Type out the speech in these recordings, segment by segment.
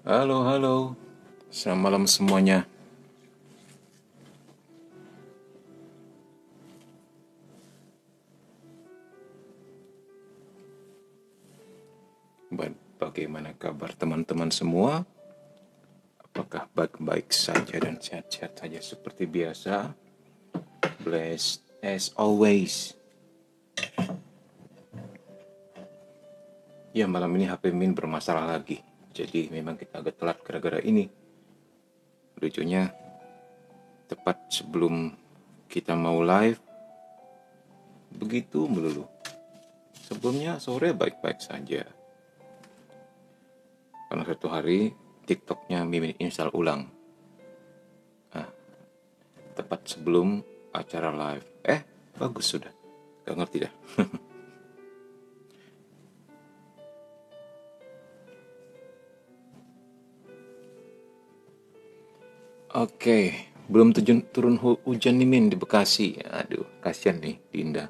Halo, halo. Selamat malam semuanya. Bagaimana kabar teman-teman semua? Apakah baik-baik saja dan sehat-sehat saja seperti biasa? Blessed as always. Ya, malam ini HP Min bermasalah lagi. Jadi memang kita agak telat gara-gara ini. Lucunya, tepat sebelum kita mau live, begitu melulu. Sebelumnya sore baik-baik saja. Karena satu hari TikToknya Mimin install ulang. Tepat sebelum acara live. Bagus sudah. Gak ngerti dah. Oke, belum turun hujan nih Min di Bekasi. Aduh, kasihan nih Dinda.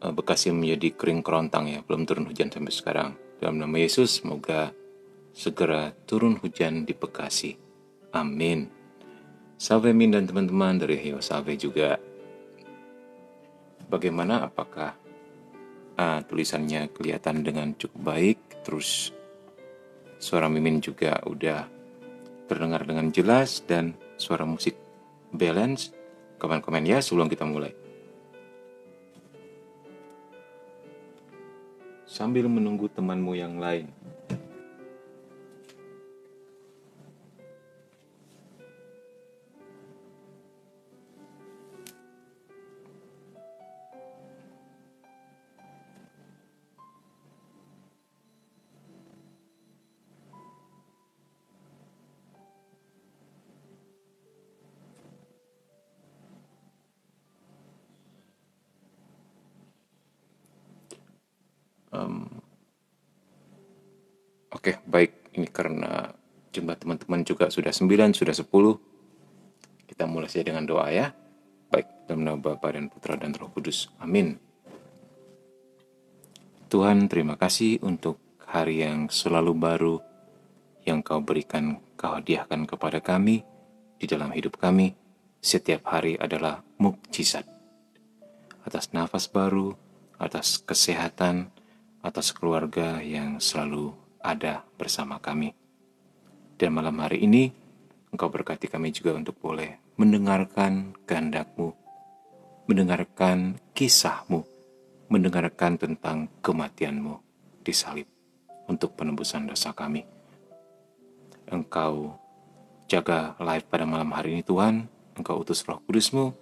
Bekasi menjadi kering kerontang ya, belum turun hujan sampai sekarang. Dalam nama Yesus, semoga segera turun hujan di Bekasi. Amin. Salve Min dan teman-teman dari Heo Salve juga. Bagaimana, apakah tulisannya kelihatan dengan cukup baik? Terus suara Mimin juga udah terdengar dengan jelas dan suara musik balance? Komen-komen ya sebelum kita mulai. Sambil menunggu temanmu yang lain. Oke, baik. Ini karena jumlah teman-teman juga sudah 9, sudah 10. Kita mulai saja dengan doa ya. Baik, dalam nama Bapa dan Putra dan Roh Kudus. Amin. Tuhan, terima kasih untuk hari yang selalu baru yang Kau berikan, Kau hadiahkan kepada kami di dalam hidup kami. Setiap hari adalah mukjizat. Atas nafas baru, atas kesehatan, atas keluarga yang selalu ada bersama kami. Dan malam hari ini, Engkau berkati kami juga untuk boleh mendengarkan kehendak-Mu, mendengarkan kisah-Mu, mendengarkan tentang kematian-Mu di salib untuk penebusan dosa kami. Engkau jaga live pada malam hari ini Tuhan, Engkau utus Roh Kudus-Mu,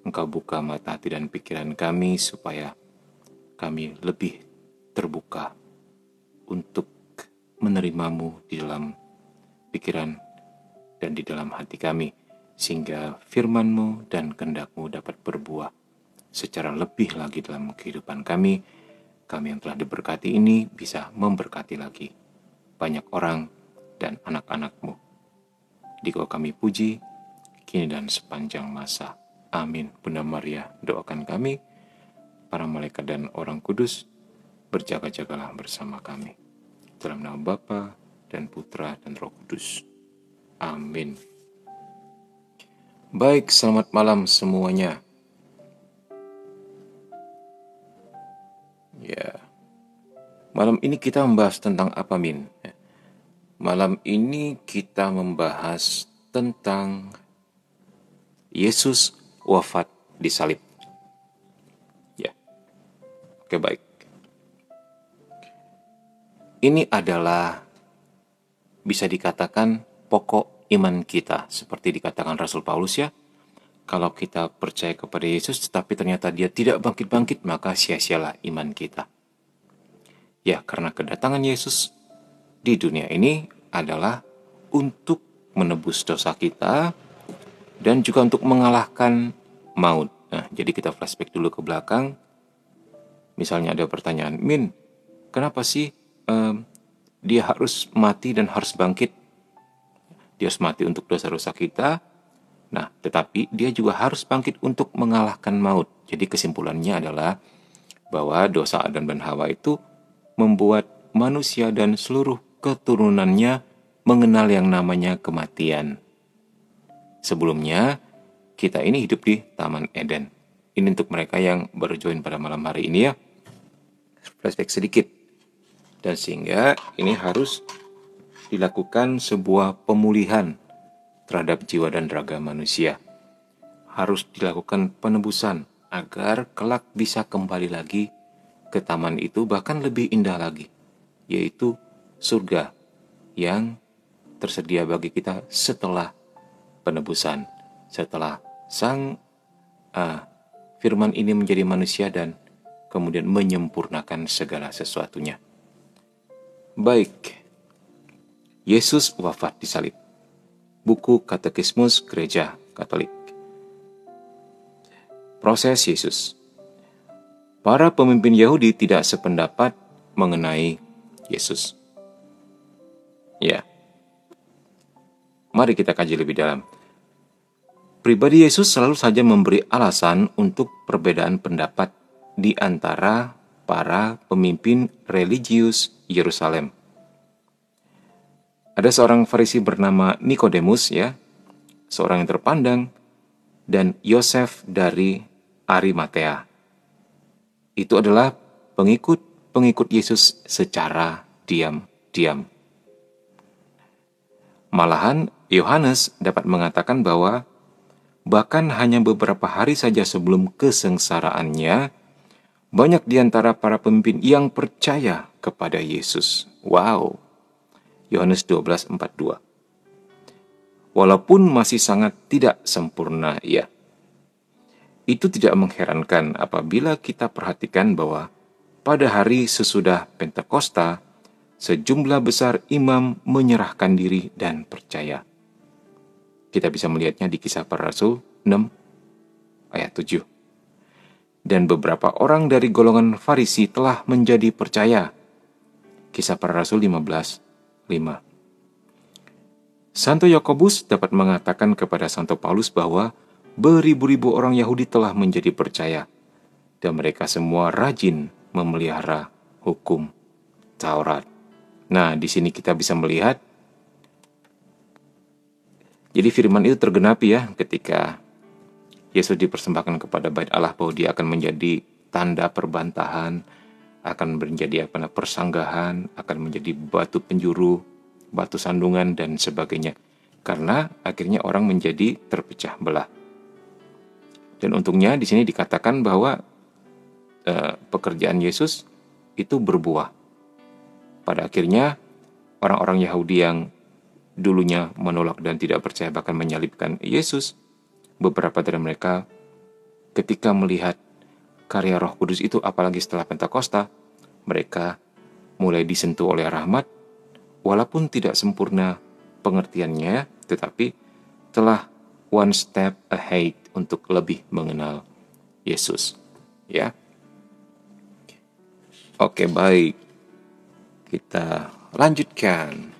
Engkau buka mata hati dan pikiran kami supaya kami lebih terbuka untuk menerimamu di dalam pikiran dan di dalam hati kami, sehingga firman-Mu dan kehendak-Mu dapat berbuah secara lebih lagi dalam kehidupan kami. Kami yang telah diberkati ini bisa memberkati lagi banyak orang dan anak-anak-Mu. Di Kau kami puji, kini dan sepanjang masa. Amin. Bunda Maria, doakan kami, para malaikat dan orang kudus, berjaga-jagalah bersama kami. Dalam nama Bapa dan Putra dan Roh Kudus. Amin. Baik, selamat malam semuanya. Ya. Malam ini kita membahas tentang apa, Min? Malam ini kita membahas tentang Yesus wafat di salib. Ya. Oke, baik. Ini adalah bisa dikatakan pokok iman kita, seperti dikatakan Rasul Paulus ya. Kalau kita percaya kepada Yesus tetapi ternyata dia tidak bangkit-bangkit, maka sia-sialah iman kita. Ya, karena kedatangan Yesus di dunia ini adalah untuk menebus dosa kita dan juga untuk mengalahkan maut. Nah, jadi kita flashback dulu ke belakang. Misalnya ada pertanyaan, Min, kenapa sih dia harus mati dan harus bangkit? Dia harus mati untuk dosa-dosa kita. Nah, tetapi dia juga harus bangkit untuk mengalahkan maut. Jadi kesimpulannya adalah bahwa dosa Adam dan Hawa itu membuat manusia dan seluruh keturunannya mengenal yang namanya kematian. Sebelumnya, kita ini hidup di Taman Eden. Ini untuk mereka yang baru join pada malam hari ini ya. Flashback sedikit. Dan sehingga ini harus dilakukan sebuah pemulihan terhadap jiwa dan raga manusia. Harus dilakukan penebusan agar kelak bisa kembali lagi ke taman itu, bahkan lebih indah lagi, yaitu surga yang tersedia bagi kita setelah penebusan, setelah sang firman ini menjadi manusia dan kemudian menyempurnakan segala sesuatunya. Baik, Yesus wafat di salib. Buku Katekismus Gereja Katolik. Proses Yesus. Para pemimpin Yahudi tidak sependapat mengenai Yesus. Ya. Mari kita kaji lebih dalam. Pribadi Yesus selalu saja memberi alasan untuk perbedaan pendapat di antara para pemimpin religius Yerusalem. Ada seorang Farisi bernama Nikodemus ya, seorang yang terpandang, dan Yosef dari Arimatea. Itu adalah pengikut Yesus secara diam-diam. Malahan Yohanes dapat mengatakan bahwa bahkan hanya beberapa hari saja sebelum kesengsaraannya, banyak di antara para pemimpin yang percaya kepada Yesus. Wow. Yohanes 12:42. Walaupun masih sangat tidak sempurna, ya. Itu tidak mengherankan apabila kita perhatikan bahwa pada hari sesudah Pentakosta, sejumlah besar imam menyerahkan diri dan percaya. Kita bisa melihatnya di Kisah Para Rasul 6 ayat 7. Dan beberapa orang dari golongan Farisi telah menjadi percaya. Kisah Para Rasul 15:5. Santo Yakobus dapat mengatakan kepada Santo Paulus bahwa beribu-ribu orang Yahudi telah menjadi percaya, dan mereka semua rajin memelihara hukum Taurat. Nah, di sini kita bisa melihat, jadi firman itu tergenapi ya ketika Yesus dipersembahkan kepada Bait Allah bahwa dia akan menjadi tanda perbantahan, akan menjadi persanggahan, akan menjadi batu penjuru, batu sandungan dan sebagainya. Karena akhirnya orang menjadi terpecah belah. Dan untungnya di sini dikatakan bahwa pekerjaan Yesus itu berbuah. Pada akhirnya orang-orang Yahudi yang dulunya menolak dan tidak percaya bahkan menyalibkan Yesus, beberapa dari mereka ketika melihat karya Roh Kudus itu, apalagi setelah Pentakosta, mereka mulai disentuh oleh rahmat, walaupun tidak sempurna pengertiannya, tetapi telah one step ahead untuk lebih mengenal Yesus. Ya. Oke, baik. Kita lanjutkan.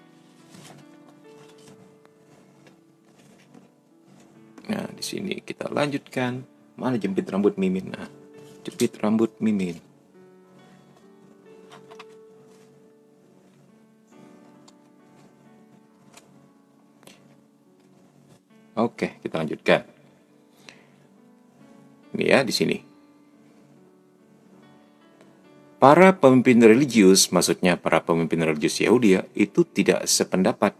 Nah, di sini kita lanjutkan. Mana jepit rambut Mimin? Nah, jepit rambut Mimin. Oke, kita lanjutkan. Ini ya di sini. Para pemimpin religius, maksudnya para pemimpin religius Yahudi itu tidak sependapat.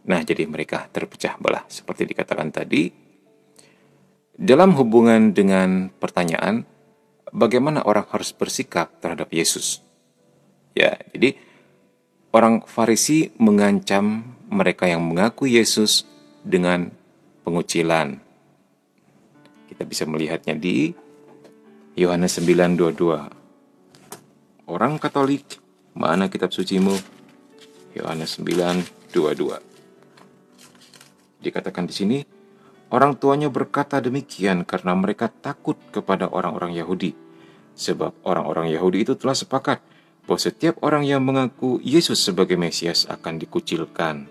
Nah, jadi mereka terpecah belah seperti dikatakan tadi. Dalam hubungan dengan pertanyaan, bagaimana orang harus bersikap terhadap Yesus? Ya, jadi orang Farisi mengancam mereka yang mengaku Yesus dengan pengucilan. Kita bisa melihatnya di Yohanes 9:22. Orang Katolik, mana kitab sucimu? Yohanes 9:22. Dikatakan di sini, orang tuanya berkata demikian karena mereka takut kepada orang-orang Yahudi. Sebab orang-orang Yahudi itu telah sepakat bahwa setiap orang yang mengaku Yesus sebagai Mesias akan dikucilkan.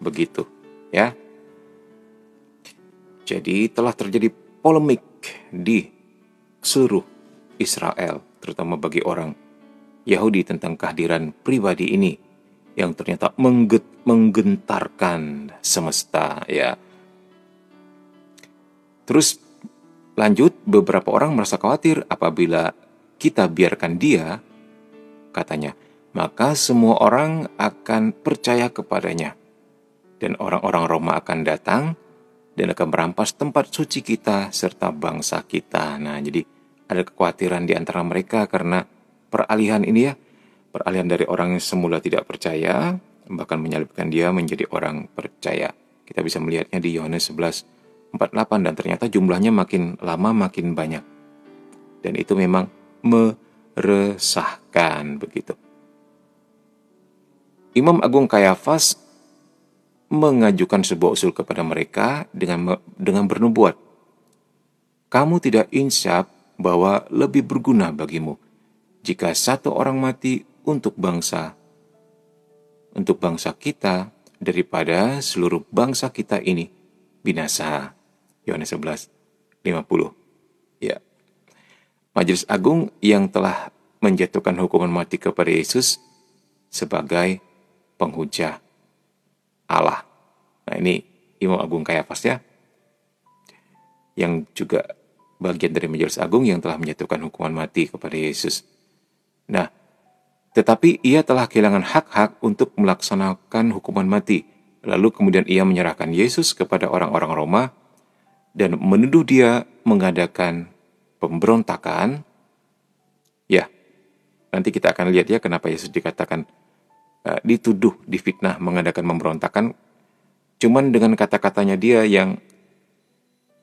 Begitu, ya. Jadi telah terjadi polemik di seluruh Israel, terutama bagi orang Yahudi tentang kehadiran pribadi ini yang ternyata menggentarkan semesta, ya. Terus lanjut, beberapa orang merasa khawatir apabila kita biarkan dia, katanya, maka semua orang akan percaya kepadanya. Dan orang-orang Roma akan datang dan akan merampas tempat suci kita serta bangsa kita. Nah, jadi ada kekhawatiran di antara mereka karena peralihan ini ya, peralihan dari orang yang semula tidak percaya, bahkan menyalibkan dia menjadi orang percaya. Kita bisa melihatnya di Yohanes 11:48, dan ternyata jumlahnya makin lama makin banyak. Dan itu memang meresahkan begitu. Imam Agung Kayafas mengajukan sebuah usul kepada mereka dengan bernubuat. Kamu tidak insaf bahwa lebih berguna bagimu jika satu orang mati untuk bangsa kita daripada seluruh bangsa kita ini binasa. Yohanes 11:50. Ya. Majelis Agung yang telah menjatuhkan hukuman mati kepada Yesus sebagai penghujah Allah. Nah, ini Imam Agung Kayafas ya, yang juga bagian dari Majelis Agung yang telah menjatuhkan hukuman mati kepada Yesus. Nah, tetapi ia telah kehilangan hak-hak untuk melaksanakan hukuman mati. Lalu kemudian ia menyerahkan Yesus kepada orang-orang Roma dan menuduh dia mengadakan pemberontakan. Ya, nanti kita akan lihat ya kenapa Yesus dikatakan dituduh, difitnah mengadakan pemberontakan. Cuman dengan kata-katanya dia yang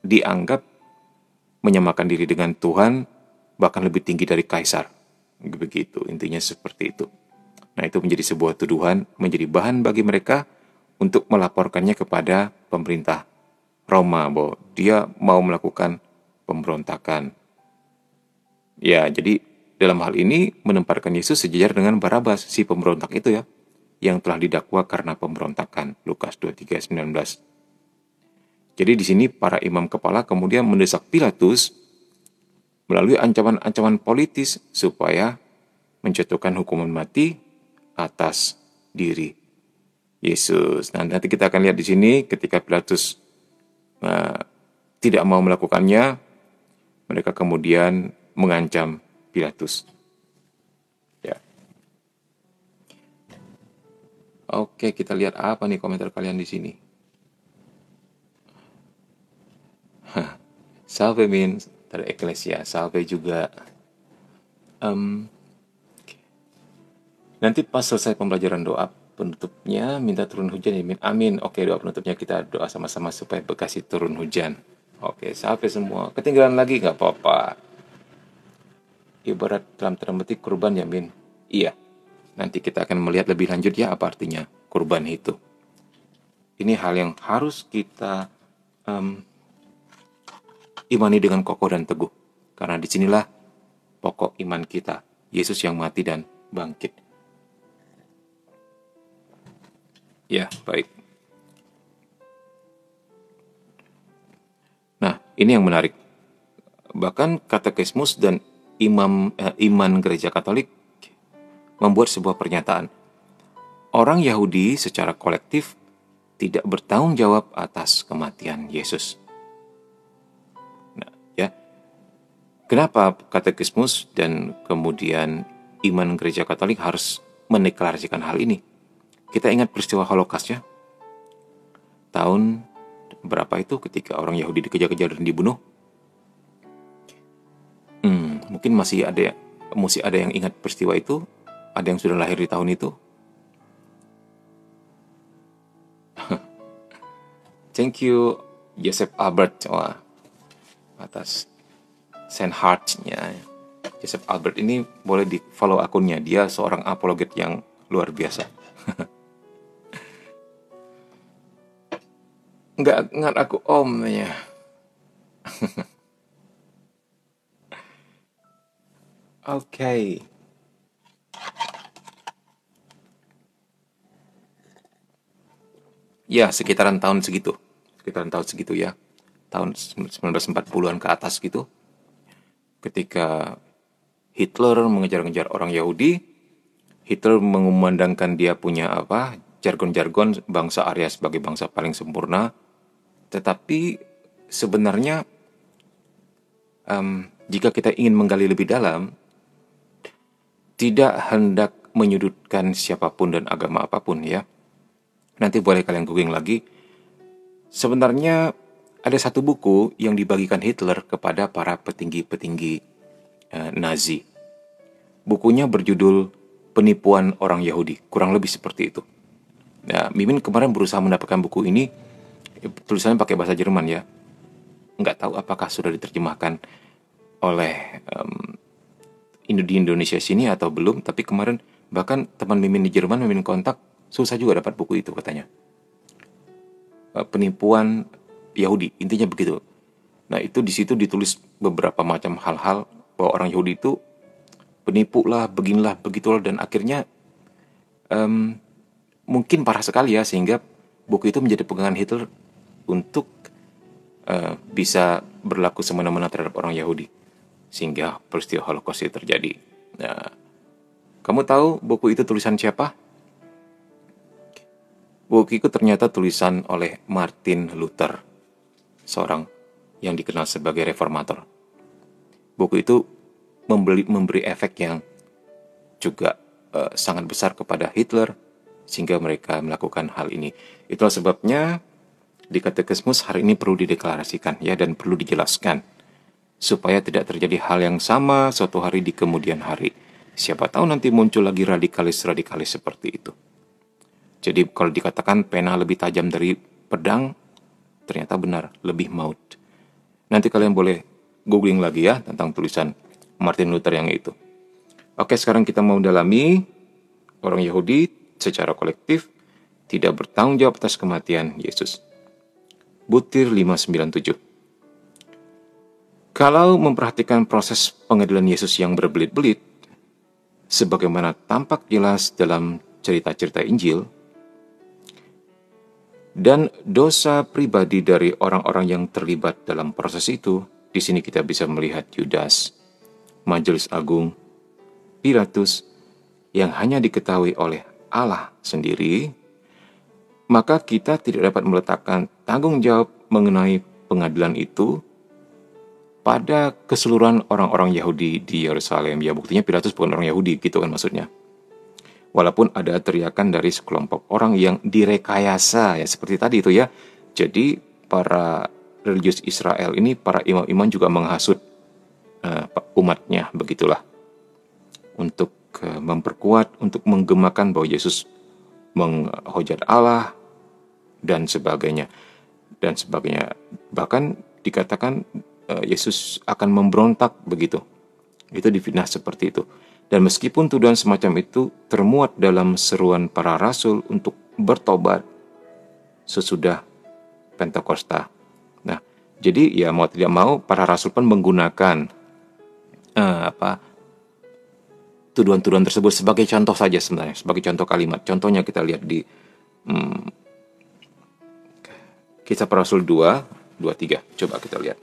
dianggap menyamakan diri dengan Tuhan, bahkan lebih tinggi dari kaisar. Begitu, intinya seperti itu. Nah, itu menjadi sebuah tuduhan, menjadi bahan bagi mereka untuk melaporkannya kepada pemerintah Roma bahwa dia mau melakukan pemberontakan. Ya, jadi dalam hal ini menempatkan Yesus sejajar dengan Barabas, si pemberontak itu ya, yang telah didakwa karena pemberontakan. Lukas 23:19. Jadi di sini para imam kepala kemudian mendesak Pilatus melalui ancaman-ancaman politis supaya menjatuhkan hukuman mati atas diri Yesus. Nah, nanti kita akan lihat di sini ketika Pilatus tidak mau melakukannya, mereka kemudian mengancam Pilatus. Ya. Oke, kita lihat apa nih komentar kalian di sini. Salve Min dari Eklesia, salve juga. Nanti pas selesai pembelajaran doa penutupnya minta turun hujan ya Min. Amin. Oke, doa penutupnya kita doa sama-sama supaya Bekasi turun hujan. Oke, salve semua. Ketinggalan lagi nggak apa-apa. Ibarat dalam tanda petik kurban ya Min. Iya. Nanti kita akan melihat lebih lanjut ya apa artinya kurban itu. Ini hal yang harus kita imani dengan kokoh dan teguh. Karena disinilah pokok iman kita. Yesus yang mati dan bangkit. Ya, baik. Nah, ini yang menarik. Bahkan katekismus dan iman gereja Katolik membuat sebuah pernyataan. Orang Yahudi secara kolektif tidak bertanggung jawab atas kematian Yesus. Nah, ya. Kenapa katekismus dan kemudian iman gereja Katolik harus mendeklarasikan hal ini? Kita ingat peristiwa Holocaust ya. Tahun berapa itu ketika orang Yahudi dikejar-kejar dan dibunuh? Mungkin masih ada yang ingat peristiwa itu? Ada yang sudah lahir di tahun itu? Thank you Joseph Albert atas send hearts-nya. Joseph Albert ini boleh di follow akunnya. Dia seorang apologet yang luar biasa. Nggak ingat aku omnya. Oke. Ya, sekitaran tahun segitu ya. Tahun 1940-an ke atas gitu. Ketika Hitler mengejar-ngejar orang Yahudi, Hitler mengumandangkan dia punya jargon-jargon bangsa Arya sebagai bangsa paling sempurna, tetapi sebenarnya jika kita ingin menggali lebih dalam, tidak hendak menyudutkan siapapun dan agama apapun ya. Nanti boleh kalian googling lagi. Sebenarnya ada satu buku yang dibagikan Hitler kepada para petinggi-petinggi Nazi. Bukunya berjudul Penipuan Orang Yahudi, kurang lebih seperti itu. Nah, Mimin kemarin berusaha mendapatkan buku ini, tulisannya pakai bahasa Jerman ya. Nggak tahu apakah sudah diterjemahkan oleh di Indonesia sini atau belum, tapi kemarin bahkan teman Mimin di Jerman, Mimin kontak, susah juga dapat buku itu katanya. Penipuan Yahudi, intinya begitu. Nah, itu di situ ditulis beberapa macam hal-hal bahwa orang Yahudi itu penipu lah, beginilah, begitulah, dan akhirnya mungkin parah sekali ya, sehingga buku itu menjadi pegangan Hitler untuk bisa berlaku semena-mena terhadap orang Yahudi, sehingga peristiwa Holocaust itu terjadi. Nah, kamu tahu buku itu tulisan siapa? Buku itu ternyata tulisan oleh Martin Luther, seorang yang dikenal sebagai reformator. Buku itu memberi efek yang juga sangat besar kepada Hitler, sehingga mereka melakukan hal ini. Itulah sebabnya di Katekismus hari ini perlu dideklarasikan ya, dan perlu dijelaskan supaya tidak terjadi hal yang sama suatu hari di kemudian hari. Siapa tahu nanti muncul lagi radikalis-radikalis seperti itu. Jadi kalau dikatakan pena lebih tajam dari pedang, ternyata benar, lebih maut. Nanti kalian boleh googling lagi ya tentang tulisan Martin Luther yang itu. Oke, sekarang kita mau dalami orang Yahudi secara kolektif tidak bertanggung jawab atas kematian Yesus. Butir 597. Kalau memperhatikan proses pengadilan Yesus yang berbelit-belit, sebagaimana tampak jelas dalam cerita-cerita Injil, dan dosa pribadi dari orang-orang yang terlibat dalam proses itu, di sini kita bisa melihat Yudas, Majelis Agung, Pilatus, yang hanya diketahui oleh Allah sendiri, maka kita tidak dapat meletakkan tanggung jawab mengenai pengadilan itu pada keseluruhan orang-orang Yahudi di Yerusalem. Ya, buktinya Pilatus bukan orang Yahudi, gitu kan maksudnya. Walaupun ada teriakan dari sekelompok orang yang direkayasa, ya seperti tadi itu ya. Jadi para religius Israel ini, para imam-imam juga menghasut umatnya, begitulah. Untuk memperkuat, untuk menggemakan bahwa Yesus menghujat Allah, dan sebagainya. Dan sebagainya. Bahkan dikatakan Yesus akan memberontak, begitu. Itu difitnah seperti itu. Dan meskipun tuduhan semacam itu termuat dalam seruan para rasul untuk bertobat sesudah Pentakosta. Nah, jadi ya mau tidak mau para rasul pun menggunakan tuduhan-tuduhan tersebut sebagai contoh saja sebenarnya, sebagai contoh kalimat. Contohnya kita lihat di Kisah Para Rasul 2:23. Coba kita lihat.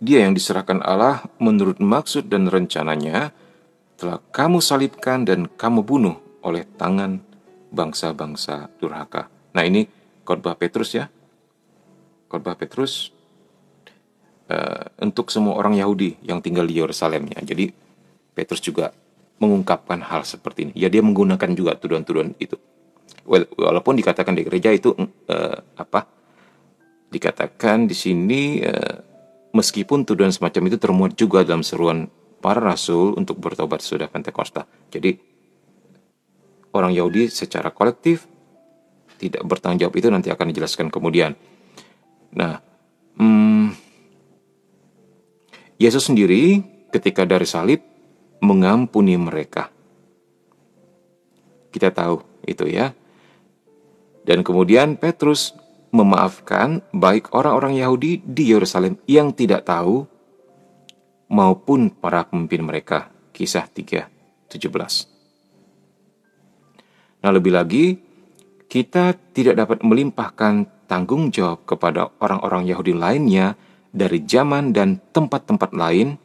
Dia yang diserahkan Allah menurut maksud dan rencananya telah kamu salibkan dan kamu bunuh oleh tangan bangsa-bangsa durhaka. Nah, ini khotbah Petrus ya. Khotbah Petrus untuk semua orang Yahudi yang tinggal di Yerusalem ya. Jadi Petrus juga mengungkapkan hal seperti ini. Ya, dia menggunakan juga tuduhan-tuduhan itu. Walaupun dikatakan di gereja itu dikatakan di sini meskipun tuduhan semacam itu termuat juga dalam seruan para rasul untuk bertobat sesudah Pentakosta. Jadi orang Yahudi secara kolektif tidak bertanggung jawab, itu nanti akan dijelaskan kemudian. Nah, Yesus sendiri ketika dari salib mengampuni mereka. Kita tahu itu ya. Dan kemudian Petrus memaafkan baik orang-orang Yahudi di Yerusalem yang tidak tahu maupun para pemimpin mereka. Kisah 3:17. Nah, lebih lagi, kita tidak dapat melimpahkan tanggung jawab kepada orang-orang Yahudi lainnya dari zaman dan tempat-tempat lain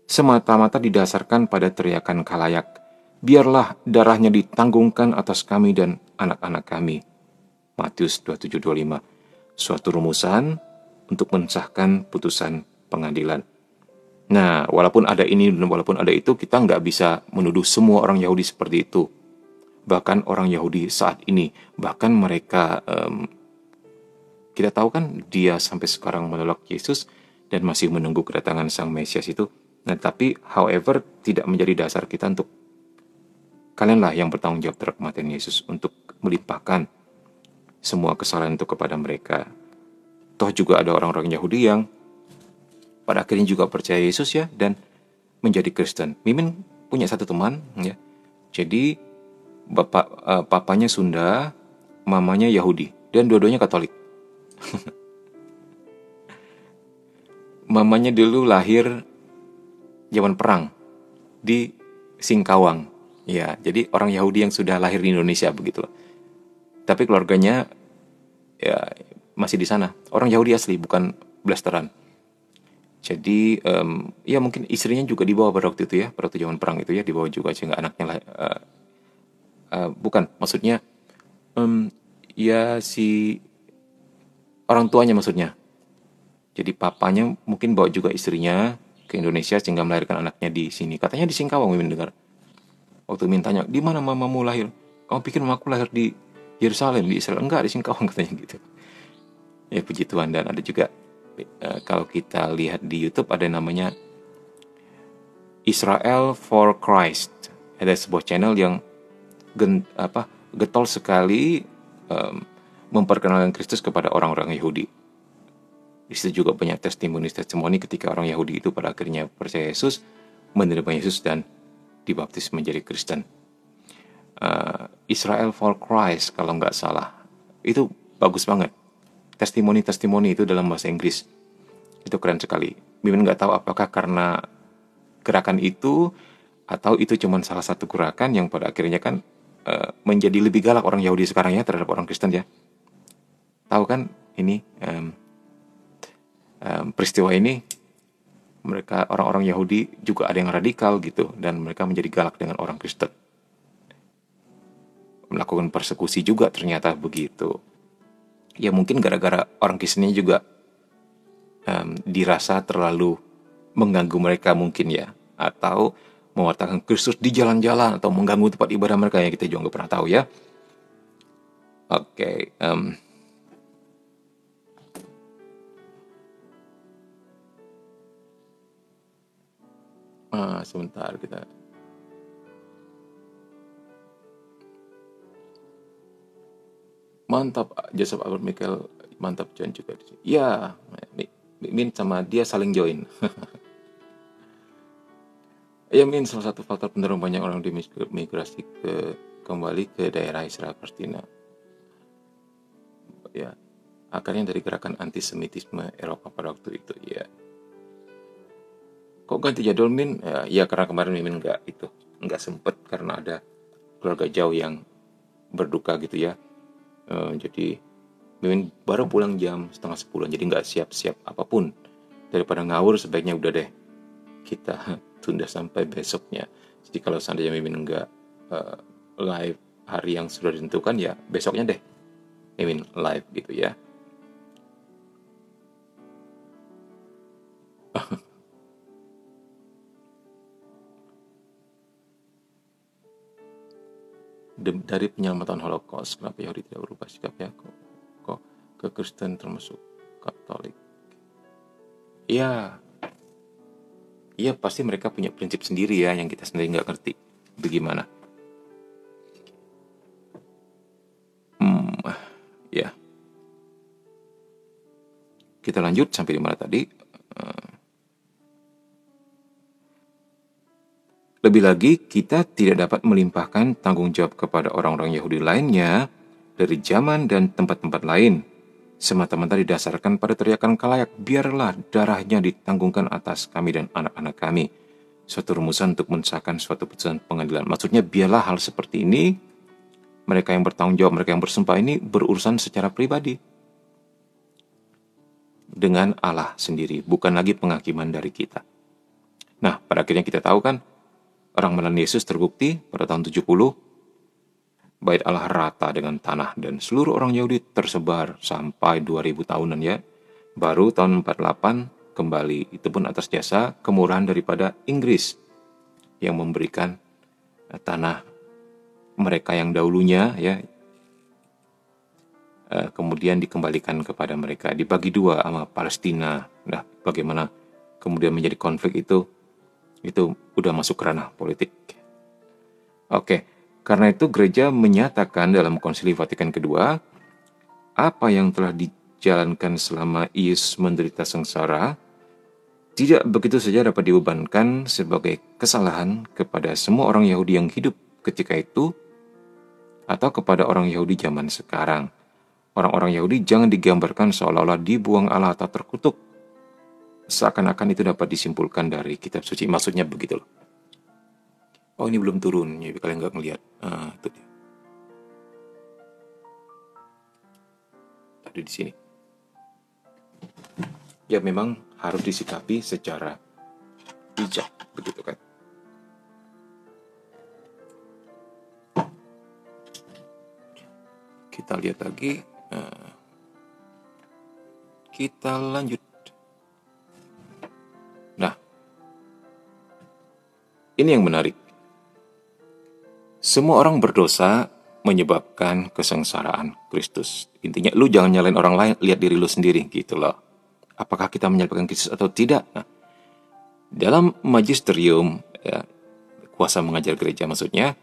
semata-mata didasarkan pada teriakan khalayak, biarlah darahnya ditanggungkan atas kami dan anak-anak kami. Matius 27:25. Suatu rumusan untuk mensahkan putusan pengadilan. Nah, walaupun ada ini dan walaupun ada itu, kita nggak bisa menuduh semua orang Yahudi seperti itu. Bahkan orang Yahudi saat ini, bahkan mereka, kita tahu kan dia sampai sekarang menolak Yesus dan masih menunggu kedatangan Sang Mesias itu. Nah, tapi however tidak menjadi dasar kita untuk kalianlah yang bertanggung jawab terhadap kematian Yesus untuk melimpahkan semua kesalahan itu kepada mereka. Toh juga ada orang-orang Yahudi yang pada akhirnya juga percaya Yesus ya dan menjadi Kristen. Mimin punya satu teman ya. Jadi papanya Sunda, mamanya Yahudi dan dua-duanya Katolik. Mamanya dulu lahir zaman perang di Singkawang. Ya, jadi orang Yahudi yang sudah lahir di Indonesia begitu loh. Tapi keluarganya ya masih di sana. Orang Yahudi asli, bukan blasteran. Jadi ya mungkin istrinya juga dibawa pada waktu itu ya, pada waktu zaman perang itu ya dibawa juga sehingga anaknya lah, bukan maksudnya ya si orang tuanya maksudnya. Jadi papanya mungkin bawa juga istrinya ke Indonesia sehingga melahirkan anaknya di sini. Katanya di Singkawang, Mimin dengar. Waktu Mimin tanya, di mana mamamu lahir? Kamu pikir mamaku lahir di Yerusalem, di Israel? Enggak, di Singkawang katanya gitu. Ya puji Tuhan. Dan ada juga kalau kita lihat di YouTube ada namanya Israel for Christ. Ada sebuah channel yang getol sekali memperkenalkan Kristus kepada orang-orang Yahudi. Di situ juga banyak testimoni ketika orang Yahudi itu pada akhirnya percaya Yesus, menerima Yesus dan dibaptis menjadi Kristen. Israel for Christ kalau nggak salah. Itu bagus banget. Testimoni-testimoni itu dalam bahasa Inggris. Itu keren sekali. Mimin nggak tahu apakah karena gerakan itu atau itu cuma salah satu gerakan yang pada akhirnya kan menjadi lebih galak orang Yahudi sekarang ya terhadap orang Kristen ya. Tahu kan ini peristiwa ini, mereka orang-orang Yahudi juga ada yang radikal gitu dan mereka menjadi galak dengan orang Kristen, melakukan persekusi juga ternyata begitu. Ya mungkin gara-gara orang Kristennya juga dirasa terlalu mengganggu mereka mungkin ya, atau mewartakan Kristus di jalan-jalan atau mengganggu tempat ibadah mereka yang kita juga nggak pernah tahu ya. Oke. Sebentar kita. Mantap Joseph Albert Michael, mantap John juga. Ya, Min sama dia saling join. Ya Min, salah satu faktor pendorong banyak orang dimigrasi kembali ke daerah Israel Palestina. Ya, akarnya dari gerakan antisemitisme Eropa pada waktu itu ya. Kok ganti jadwal Min? Ya karena kemarin Mimin nggak sempet karena ada keluarga jauh yang berduka gitu ya. Jadi Mimin baru pulang jam 9:30, jadi nggak siap-siap apapun. Daripada ngawur sebaiknya udah deh kita tunda sampai besoknya. Jadi kalau seandainya Mimin nggak live hari yang sudah ditentukan ya besoknya deh Mimin live gitu ya. Dari penyelamatan Holocaust, kenapa Yahudi tidak berubah sikapnya kok ke Kristen termasuk Katolik? Iya, pasti mereka punya prinsip sendiri ya yang kita sendiri nggak ngerti bagaimana. Ya, kita lanjut sampai di mana tadi? Lebih lagi, kita tidak dapat melimpahkan tanggung jawab kepada orang-orang Yahudi lainnya dari zaman dan tempat-tempat lain, semata-mata didasarkan pada teriakan khalayak, biarlah darahnya ditanggungkan atas kami dan anak-anak kami. Suatu rumusan untuk mensahkan suatu putusan pengadilan. Maksudnya biarlah hal seperti ini, mereka yang bertanggung jawab, mereka yang bersumpah ini berurusan secara pribadi dengan Allah sendiri, bukan lagi penghakiman dari kita. Nah, pada akhirnya kita tahu kan, orang menelan Yesus terbukti pada tahun 70, Bait Allah rata dengan tanah dan seluruh orang Yahudi tersebar sampai 2000 tahunan ya. Baru tahun 48 kembali, itu pun atas jasa kemurahan daripada Inggris yang memberikan tanah mereka yang dahulunya ya, kemudian dikembalikan kepada mereka, dibagi dua sama Palestina. Nah, bagaimana kemudian menjadi konflik itu udah masuk ranah politik. Oke, karena itu gereja menyatakan dalam Konsili Vatikan kedua, apa yang telah dijalankan selama Yesus menderita sengsara tidak begitu saja dapat dibebankan sebagai kesalahan kepada semua orang Yahudi yang hidup ketika itu atau kepada orang Yahudi zaman sekarang. Orang-orang Yahudi jangan digambarkan seolah-olah dibuang Allah atau terkutuk. Seakan-akan itu dapat disimpulkan dari kitab suci. Maksudnya begitu loh. Oh, ini belum turun, ya kalian nggak ngelihat. Itu dia. Tadi di sini. Ya memang harus disikapi secara bijak, begitu kan. Kita lihat lagi. Kita lanjut. Nah, ini yang menarik. Semua orang berdosa menyebabkan kesengsaraan Kristus. Intinya lu jangan nyalain orang lain, lihat diri lu sendiri gitu loh. Apakah kita menyalahkan Kristus atau tidak? Nah, dalam magisterium ya, kuasa mengajar gereja maksudnya,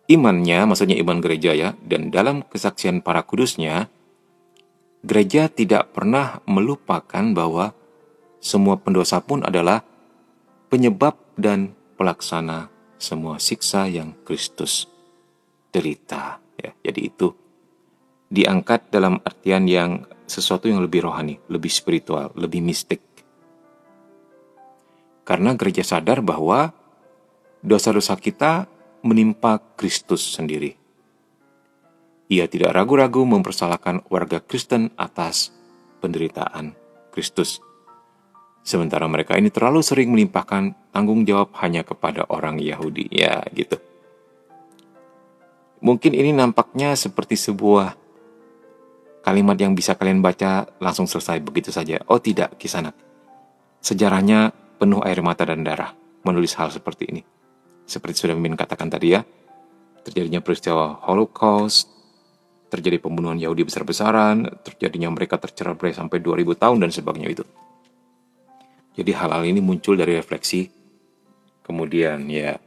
imannya maksudnya iman gereja ya, dan dalam kesaksian para kudusnya, gereja tidak pernah melupakan bahwa semua pendosa pun adalah penyebab dan pelaksana semua siksa yang Kristus derita. Ya, jadi itu diangkat dalam artian yang sesuatu yang lebih rohani, lebih spiritual, lebih mistik. Karena gereja sadar bahwa dosa-dosa kita menimpa Kristus sendiri. Ia tidak ragu-ragu mempersalahkan warga Kristen atas penderitaan Kristus. Sementara mereka ini terlalu sering melimpahkan tanggung jawab hanya kepada orang Yahudi. Ya, gitu. Mungkin ini nampaknya seperti sebuah kalimat yang bisa kalian baca langsung selesai begitu saja. Oh tidak, Kisanak. Sejarahnya penuh air mata dan darah menulis hal seperti ini. Seperti sudah Mimin katakan tadi ya, terjadinya peristiwa Holocaust, terjadi pembunuhan Yahudi besar-besaran, terjadinya mereka tercerai-berai sampai 2000 tahun dan sebagainya itu. Jadi hal-hal ini muncul dari refleksi kemudian ya,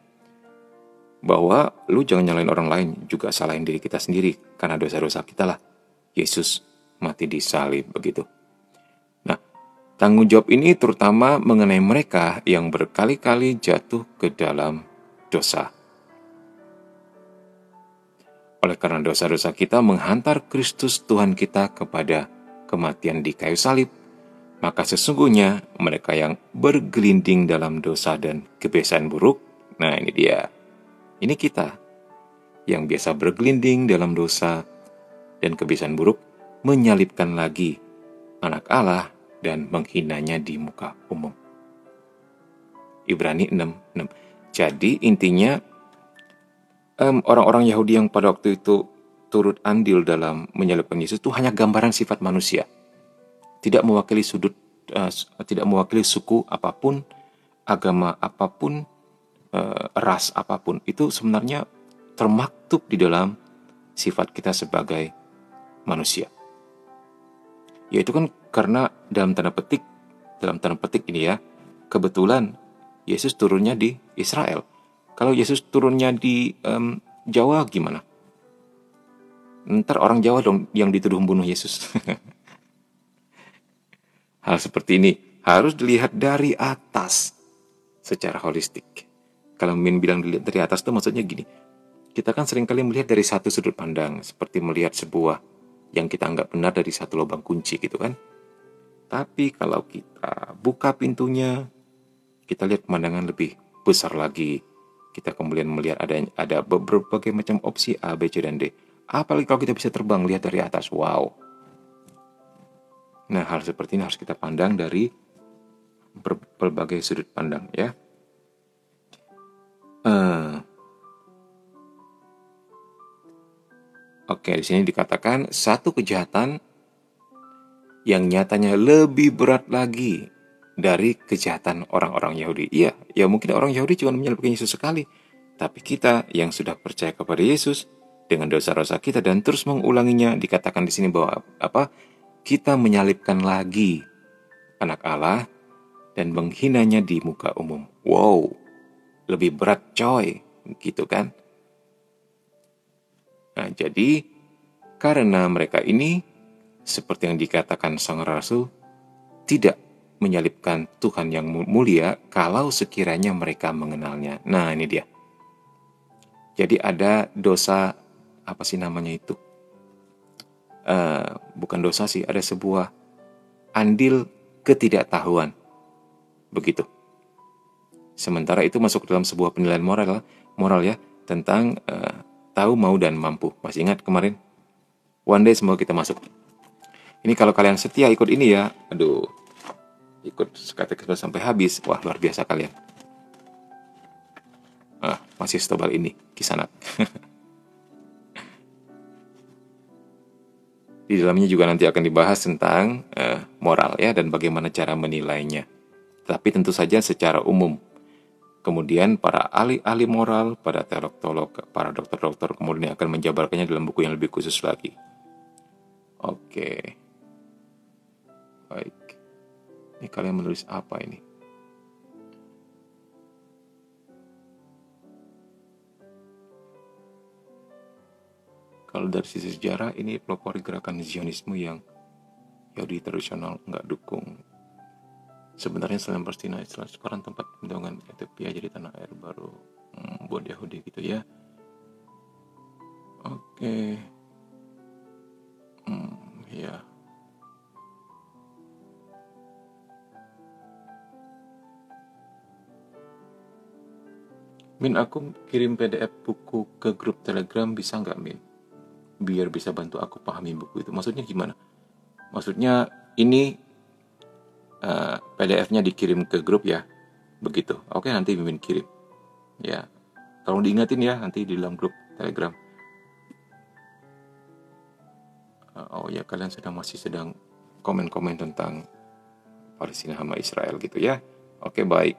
bahwa lu jangan nyalain orang lain, juga salahin diri kita sendiri, karena dosa-dosa kita lah Yesus mati di salib begitu. Nah, tanggung jawab ini terutama mengenai mereka yang berkali-kali jatuh ke dalam dosa. Oleh karena dosa-dosa kita menghantar Kristus Tuhan kita kepada kematian di kayu salib, maka sesungguhnya mereka yang bergelinding dalam dosa dan kebiasaan buruk, nah ini dia, ini kita yang biasa bergelinding dalam dosa dan kebiasaan buruk, menyalibkan lagi anak Allah dan menghinanya di muka umum. Ibrani 6:6. Jadi intinya orang-orang Yahudi yang pada waktu itu turut andil dalam menyalibkan Yesus itu hanya gambaran sifat manusia. Tidak mewakili tidak mewakili suku apapun, agama apapun, ras apapun. Itu sebenarnya termaktub di dalam sifat kita sebagai manusia. Yaitu kan karena dalam tanda petik ini ya, kebetulan Yesus turunnya di Israel. Kalau Yesus turunnya di Jawa gimana? Ntar orang Jawa dong yang dituduh membunuh Yesus. Hal seperti ini harus dilihat dari atas secara holistik. Kalau Min bilang dilihat dari atas itu maksudnya gini. Kita kan seringkali melihat dari satu sudut pandang, seperti melihat sebuah yang kita anggap benar dari satu lubang kunci gitu kan. Tapi kalau kita buka pintunya, kita lihat pemandangan lebih besar lagi. Kita kemudian melihat ada berbagai macam opsi A, B, C, dan D. Apalagi kalau kita bisa terbang, lihat dari atas. Wow. Nah, hal seperti ini harus kita pandang dari pelbagai sudut pandang ya. Oke, di sini dikatakan satu kejahatan yang nyatanya lebih berat lagi dari kejahatan orang-orang Yahudi. Iya, ya mungkin orang Yahudi cuma menyalibkan Yesus sekali. Tapi kita yang sudah percaya kepada Yesus dengan dosa-dosa kita dan terus mengulanginya, dikatakan di sini bahwa apa? Kita menyalibkan lagi anak Allah dan menghinanya di muka umum. Wow, lebih berat coy, gitu kan? Nah, jadi karena mereka ini seperti yang dikatakan sang rasul tidak menyalibkan Tuhan yang mulia kalau sekiranya mereka mengenalnya. Nah, ini dia. Jadi ada dosa, apa sih namanya itu? Bukan dosa sih, ada sebuah andil ketidaktahuan. Begitu. Sementara itu masuk dalam sebuah penilaian moral ya, tentang tahu, mau, dan mampu. Masih ingat kemarin? One day semoga kita masuk. Ini kalau kalian setia ikut ini ya, aduh, ikut katekisme sampai habis, wah luar biasa kalian. Masih setebal ini, kisanat. Di dalamnya juga nanti akan dibahas tentang moral ya, dan bagaimana cara menilainya. Tapi tentu saja secara umum. Kemudian para ahli-ahli moral, para teolog-teolog, para dokter-dokter kemudian akan menjabarkannya dalam buku yang lebih khusus lagi. Oke. Baik. Ini kalian menulis apa ini? Kalau dari sisi sejarah, ini pelopor gerakan Zionisme yang Yahudi tradisional nggak dukung. Sebenarnya selain Palestina, Israel sekarang tempat pembentukan Ethiopia jadi tanah air baru buat Yahudi gitu ya. Oke. Ya. Min, aku kirim PDF buku ke grup Telegram bisa nggak, Min? Biar bisa bantu aku pahami buku itu. Maksudnya gimana? Maksudnya ini PDF-nya dikirim ke grup ya? Begitu. Oke, nanti Mimin kirim. Ya, tolong diingatin ya nanti di dalam grup Telegram. Oh ya, kalian masih sedang komen-komen tentang Palestina sama Israel gitu ya. Oke, baik.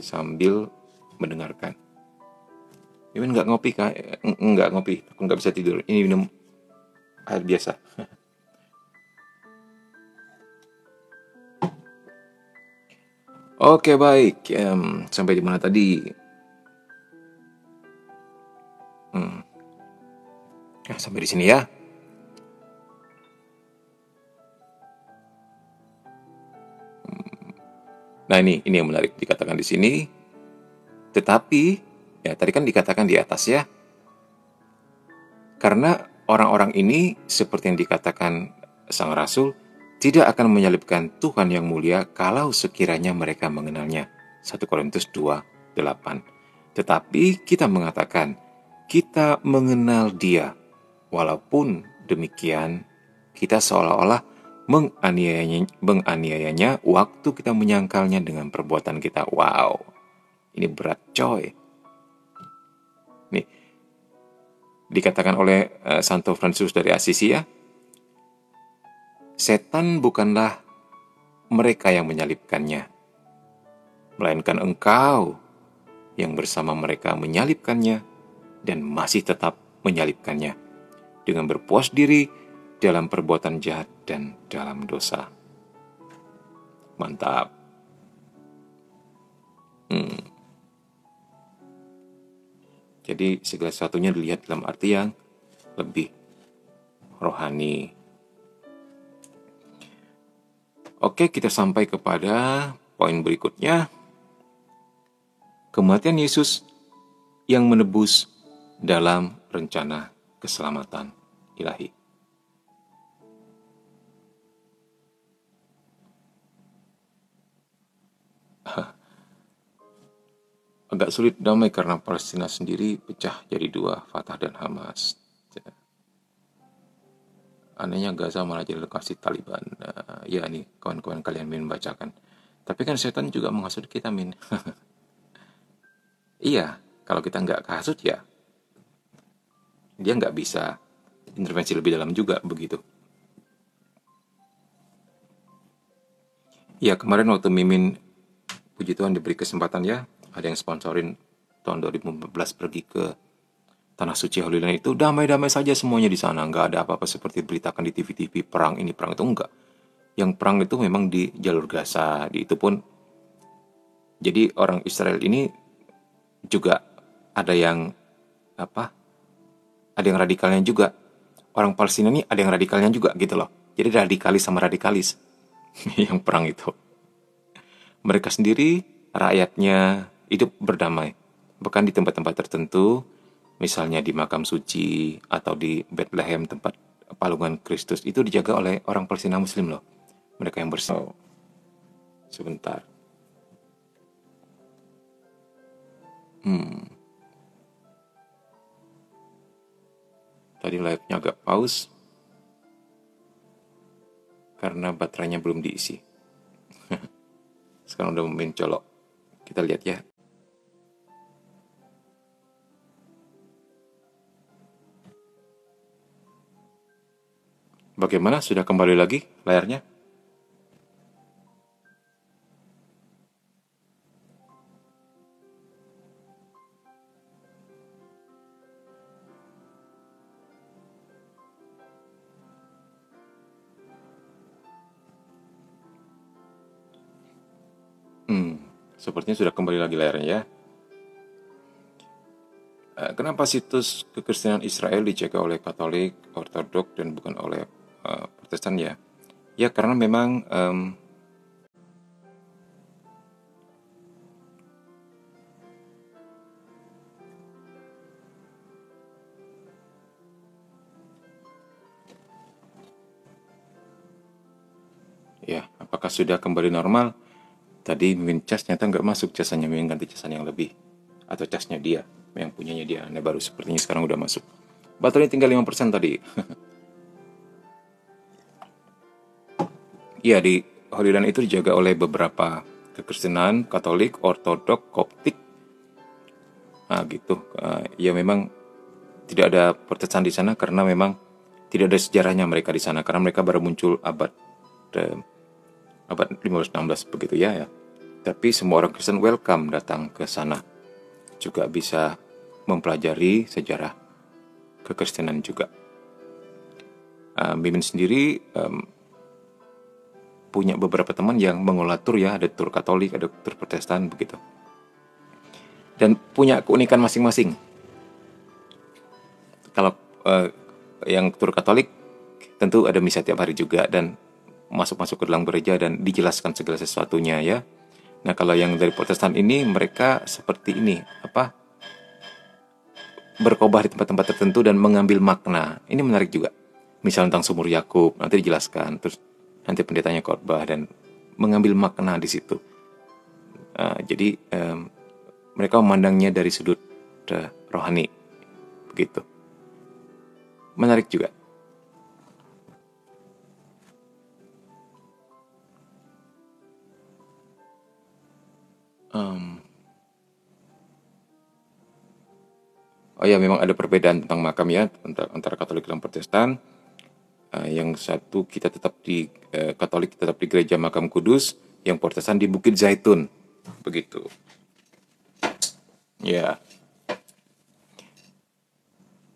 Sambil mendengarkan. Mimin nggak ngopi kak? Nggak ngopi, aku nggak bisa tidur. Ini minum air biasa. Oke, baik. Sampai di mana tadi? Sampai di sini ya. Nah, ini yang menarik dikatakan di sini. Tetapi ya tadi kan dikatakan di atas ya. Karena orang-orang ini seperti yang dikatakan sang rasul tidak akan menyalibkan Tuhan yang mulia kalau sekiranya mereka mengenalnya. 1 Korintus 2:8. Tetapi kita mengatakan kita mengenal Dia. Walaupun demikian, kita seolah-olah menganiayanya waktu kita menyangkalnya dengan perbuatan kita. Wow, ini berat coy. Nih, dikatakan oleh Santo Fransiskus dari Assisi ya, setan bukanlah mereka yang menyalibkannya, melainkan engkau yang bersama mereka menyalibkannya dan masih tetap menyalibkannya dengan berpuas diri dalam perbuatan jahat dan dalam dosa. Mantap. Jadi segala sesuatunya dilihat dalam arti yang lebih rohani. Oke, kita sampai kepada poin berikutnya. Kematian Yesus yang menebus dalam rencana keselamatan ilahi. Agak sulit damai karena Palestina sendiri pecah jadi dua, Fatah dan Hamas. Anehnya Gaza malah jadi lokasi Taliban. Ya nih kawan-kawan kalian membacakan. Tapi kan setan juga menghasut kita, Min. Iya, kalau kita nggak kehasut ya, dia nggak bisa intervensi lebih dalam juga begitu. Ya, kemarin waktu Mimin, puji Tuhan, diberi kesempatan ya, ada yang sponsorin tahun 2014 pergi ke Tanah Suci Holy Land, itu damai-damai saja semuanya di sana. Nggak ada apa-apa seperti diberitakan di TV-TV, perang ini, perang itu, enggak. Yang perang itu memang di jalur Gaza, di itu pun. Jadi orang Israel ini juga ada yang apa? Ada yang radikalnya juga. Orang Palestina ini ada yang radikalnya juga gitu loh. Jadi radikalis sama radikalis yang perang itu. Mereka sendiri, rakyatnya hidup berdamai. Bahkan di tempat-tempat tertentu, misalnya di makam suci atau di Bethlehem, tempat palungan Kristus, itu dijaga oleh orang Palestina Muslim loh. Mereka yang bersih. Oh, sebentar. Tadi live-nya agak pause karena baterainya belum diisi. Sekarang udah main colok. Kita lihat ya. Bagaimana? Sudah kembali lagi layarnya? Sepertinya sudah kembali lagi layarnya ya. Kenapa situs kekristenan Israel dijaga oleh Katolik, Ortodok, dan bukan oleh Protestan ya? Ya karena memang ya, apakah sudah kembali normal? Tadi Mimin cas ternyata nggak masuk casannya, Mimin ganti casan yang lebih. Atau casnya dia, yang punyanya dia. Nah baru sepertinya sekarang udah masuk. Baterai tinggal 5% tadi. Iya, di Holy Land itu dijaga oleh beberapa kekristenan, Katolik, Ortodok, Koptik. Nah gitu. Ya memang tidak ada Protestan di sana karena memang tidak ada sejarahnya mereka di sana. Karena mereka baru muncul abad 15-16 begitu ya. Tapi semua orang Kristen welcome datang ke sana. Juga bisa mempelajari sejarah kekristenan juga. Mimin sendiri punya beberapa teman yang mengolah tur ya, ada tur Katolik, ada tur Protestan begitu. Dan punya keunikan masing-masing. Kalau yang tur Katolik tentu ada misa tiap hari juga dan masuk-masuk ke dalam gereja dan dijelaskan segala sesuatunya ya. Nah, kalau yang dari Protestan ini mereka seperti ini, berkhotbah di tempat-tempat tertentu dan mengambil makna. Ini menarik juga. Misal tentang sumur Yakub, nanti dijelaskan, terus nanti pendetanya khotbah dan mengambil makna di situ. Jadi mereka memandangnya dari sudut rohani, begitu. Menarik juga. Oh ya, memang ada perbedaan tentang makam ya antara Katolik dan Protestan. Yang satu kita tetap di Katolik tetap di Gereja Makam Kudus, yang Protestan di Bukit Zaitun, begitu. Ya.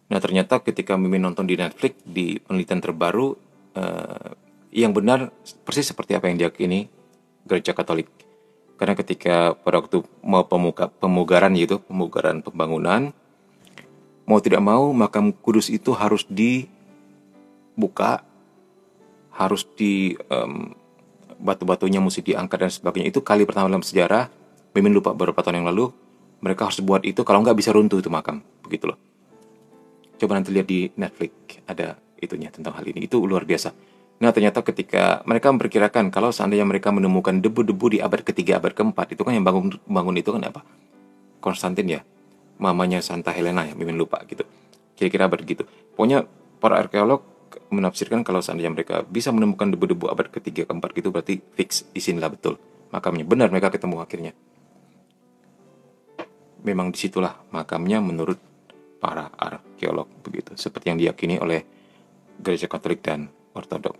Nah ternyata ketika Mimin nonton di Netflix di penelitian terbaru, yang benar persis seperti apa yang diyakini Gereja Katolik. Karena ketika pada waktu mau pemugaran pembangunan, mau tidak mau makam kudus itu harus dibuka, harus batu-batunya mesti diangkat dan sebagainya. Itu kali pertama dalam sejarah. Mimin lupa beberapa tahun yang lalu mereka harus buat itu, kalau nggak bisa runtuh itu makam, begitu loh. Coba nanti lihat di Netflix, ada itunya tentang hal ini. Itu luar biasa. Nah ternyata ketika mereka memperkirakan kalau seandainya mereka menemukan debu-debu di abad ketiga, abad keempat, itu kan yang bangun itu kan apa? Konstantin ya, mamanya Santa Helena ya, Mimin lupa gitu. Kira-kira abad gitu. Pokoknya para arkeolog menafsirkan kalau seandainya mereka bisa menemukan debu-debu abad ketiga keempat gitu, berarti fix di sinilah betul makamnya. Benar, mereka ketemu akhirnya. Memang disitulah makamnya menurut para arkeolog, begitu. Seperti yang diyakini oleh Gereja Katolik dan Ortodok.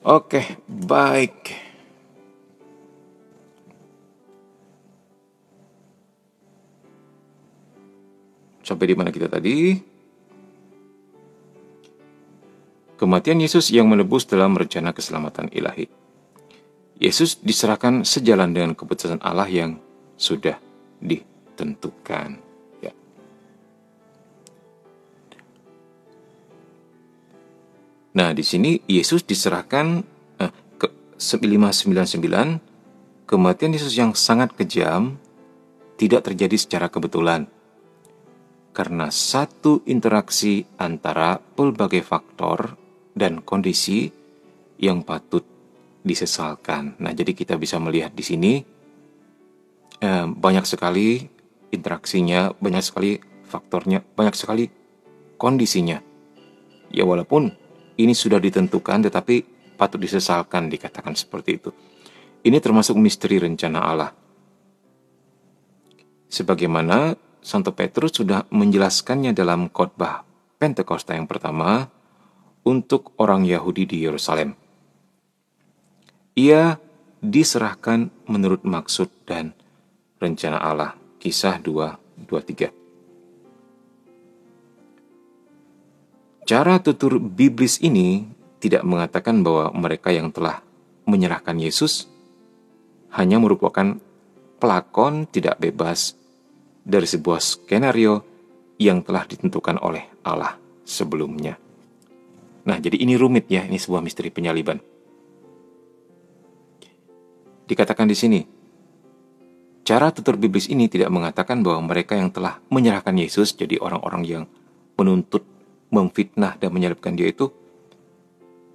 Oke, baik. Sampai di mana kita tadi? Kematian Yesus yang menebus dalam rencana keselamatan ilahi. Yesus diserahkan sejalan dengan keputusan Allah yang sudah ditentukan. Ya. Nah, di sini Yesus diserahkan 599, kematian Yesus yang sangat kejam tidak terjadi secara kebetulan. Karena satu interaksi antara pelbagai faktor dan kondisi yang patut disesalkan. Nah, jadi kita bisa melihat di sini banyak sekali interaksinya, banyak sekali faktornya, banyak sekali kondisinya. Ya, walaupun ini sudah ditentukan, tetapi patut disesalkan dikatakan seperti itu. Ini termasuk misteri rencana Allah. Sebagaimana Santo Petrus sudah menjelaskannya dalam khotbah Pentakosta yang pertama untuk orang Yahudi di Yerusalem. Ia diserahkan menurut maksud dan rencana Allah. Kisah 2:23. Cara tutur biblis ini tidak mengatakan bahwa mereka yang telah menyerahkan Yesus hanya merupakan pelakon tidak bebas dari sebuah skenario yang telah ditentukan oleh Allah sebelumnya. Nah, jadi ini rumit ya, ini sebuah misteri penyaliban. Dikatakan di sini, cara tutur biblis ini tidak mengatakan bahwa mereka yang telah menyerahkan Yesus, jadi orang-orang yang menuntut, memfitnah, dan menyalibkan dia itu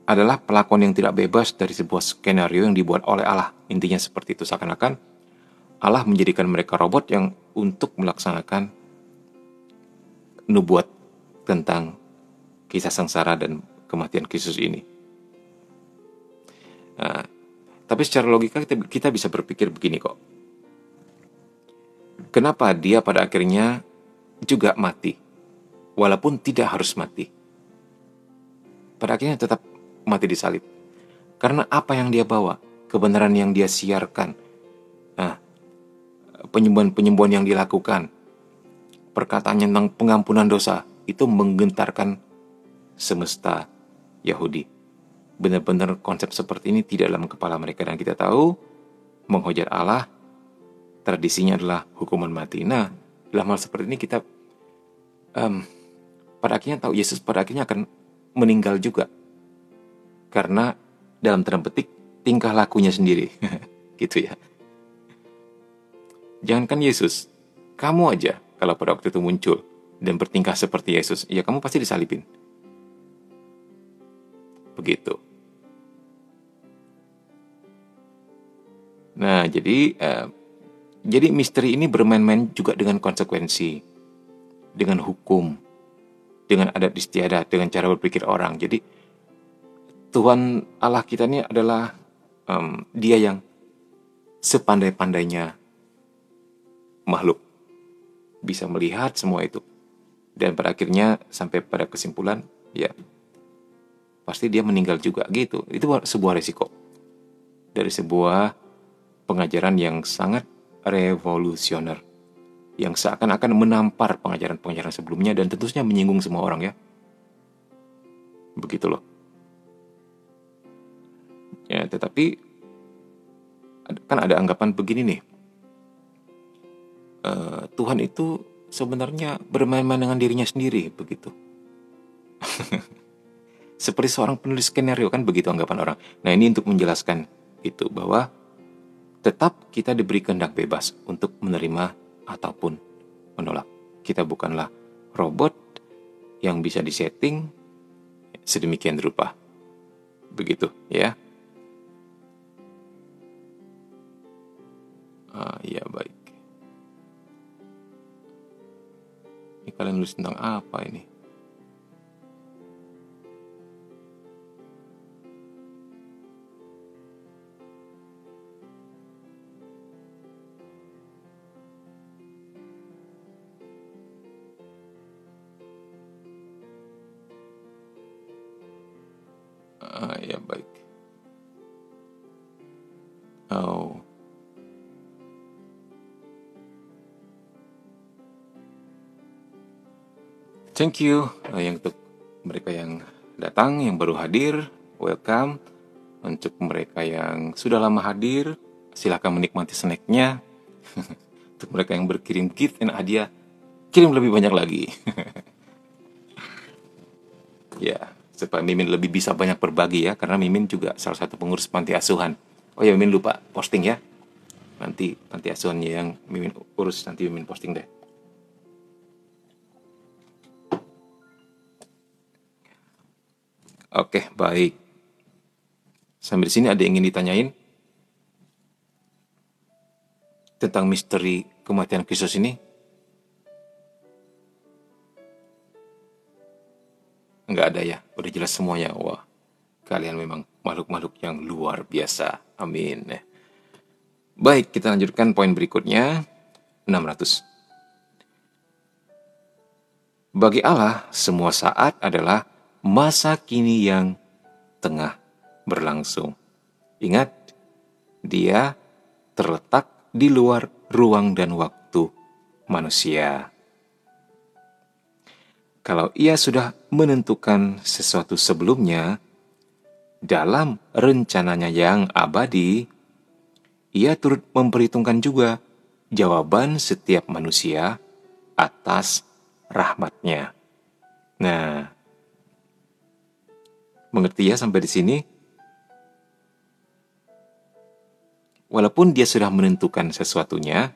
adalah pelakon yang tidak bebas dari sebuah skenario yang dibuat oleh Allah. Intinya seperti itu, seakan-akan Allah menjadikan mereka robot yang untuk melaksanakan nubuat tentang kisah sengsara dan kematian Yesus ini. Nah, tapi secara logika kita bisa berpikir begini kok. Kenapa dia pada akhirnya juga mati? Walaupun tidak harus mati. Pada akhirnya tetap mati disalib. Karena apa yang dia bawa, kebenaran yang dia siarkan, penyembuhan-penyembuhan yang dilakukan, perkataannya tentang pengampunan dosa, itu menggentarkan semesta Yahudi. Benar-benar konsep seperti ini tidak dalam kepala mereka, dan kita tahu menghujat Allah tradisinya adalah hukuman mati. Nah, dalam hal seperti ini kita pada akhirnya tahu Yesus pada akhirnya akan meninggal juga, karena dalam tanda petik tingkah lakunya sendiri. Gitu ya. Jangankan Yesus, kamu aja kalau pada waktu itu muncul dan bertingkah seperti Yesus, ya kamu pasti disalibin. Begitu. Nah, jadi misteri ini bermain-main juga dengan konsekuensi, dengan hukum, dengan adat istiadat, dengan cara berpikir orang. Jadi Tuhan Allah kita ini adalah dia yang sepandai-pandainya makhluk bisa melihat semua itu, dan pada akhirnya sampai pada kesimpulan ya pasti dia meninggal juga gitu. Itu sebuah resiko dari sebuah pengajaran yang sangat revolusioner, yang seakan-akan menampar pengajaran-pengajaran sebelumnya dan tentunya menyinggung semua orang ya. Begitu loh. Ya, tetapi kan ada anggapan begini nih. Tuhan itu sebenarnya bermain-main dengan dirinya sendiri, begitu. Seperti seorang penulis skenario, kan begitu anggapan orang. Nah, ini untuk menjelaskan itu, bahwa tetap kita diberi kehendak bebas untuk menerima ataupun menolak. Kita bukanlah robot yang bisa disetting sedemikian rupa. Begitu ya. Ya baik. Ini kalian nulis tentang apa ini? Ya, baik. Oh. Thank you yang untuk mereka yang datang, yang baru hadir, welcome. Untuk mereka yang sudah lama hadir, silakan menikmati snacknya. Untuk mereka yang berkirim gift dan hadiah, kirim lebih banyak lagi. Ya, supaya Mimin lebih bisa banyak berbagi ya, karena Mimin juga salah satu pengurus panti asuhan. Oh ya, Mimin lupa posting ya. Nanti panti asuhannya yang Mimin urus, nanti Mimin posting deh. Oke, baik. Sampai di sini ada yang ingin ditanyain tentang misteri kematian Kristus ini? Enggak ada ya, udah jelas semuanya. Wah, kalian memang makhluk-makhluk yang luar biasa. Amin. Baik, kita lanjutkan poin berikutnya, 600. Bagi Allah, semua saat adalah masa kini yang tengah berlangsung. Ingat, Dia terletak di luar ruang dan waktu manusia. Kalau Ia sudah menentukan sesuatu sebelumnya, dalam rencananya yang abadi, Ia turut memperhitungkan juga jawaban setiap manusia atas rahmat-Nya. Nah, mengerti ya sampai di sini? Walaupun Dia sudah menentukan sesuatunya,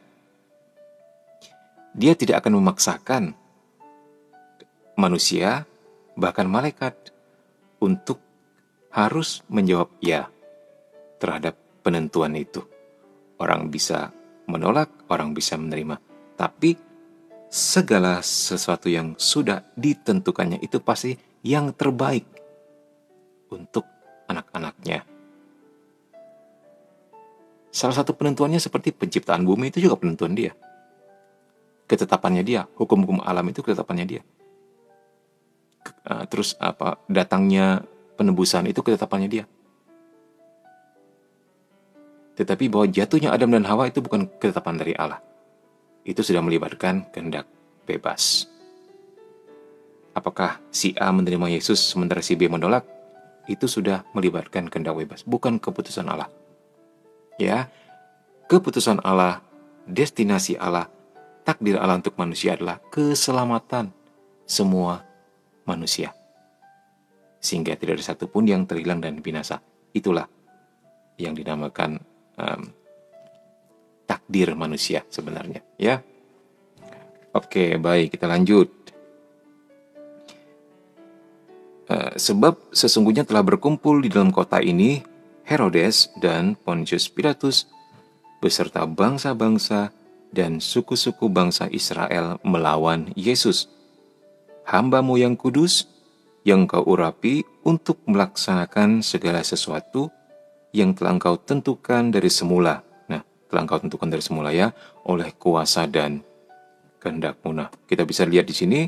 Dia tidak akan memaksakan manusia, bahkan malaikat, untuk harus menjawab ya terhadap penentuan itu. Orang bisa menolak, orang bisa menerima. Tapi segala sesuatu yang sudah ditentukannya itu pasti yang terbaik untuk anak-anaknya. Salah satu penentuannya seperti penciptaan bumi itu juga penentuan Dia. Ketetapannya Dia, hukum-hukum alam itu ketetapannya Dia. Terus datangnya penebusan itu ketetapannya Dia. Tetapi bahwa jatuhnya Adam dan Hawa itu bukan ketetapan dari Allah. Itu sudah melibatkan kehendak bebas. Apakah si A menerima Yesus sementara si B menolak? Itu sudah melibatkan kehendak bebas, bukan keputusan Allah. Ya, keputusan Allah, destinasi Allah, takdir Allah untuk manusia adalah keselamatan semua manusia. Sehingga tidak ada satupun yang terhilang dan binasa. Itulah yang dinamakan takdir manusia sebenarnya. Ya, oke, baik, kita lanjut. Sebab sesungguhnya telah berkumpul di dalam kota ini Herodes dan Pontius Pilatus beserta bangsa-bangsa dan suku-suku bangsa Israel melawan Yesus, hamba-Mu yang kudus, yang Kau urapi untuk melaksanakan segala sesuatu yang telah Engkau tentukan dari semula. Nah, telah Engkau tentukan dari semula ya, oleh kuasa dan kehendak-Mu. Nah, kita bisa lihat di sini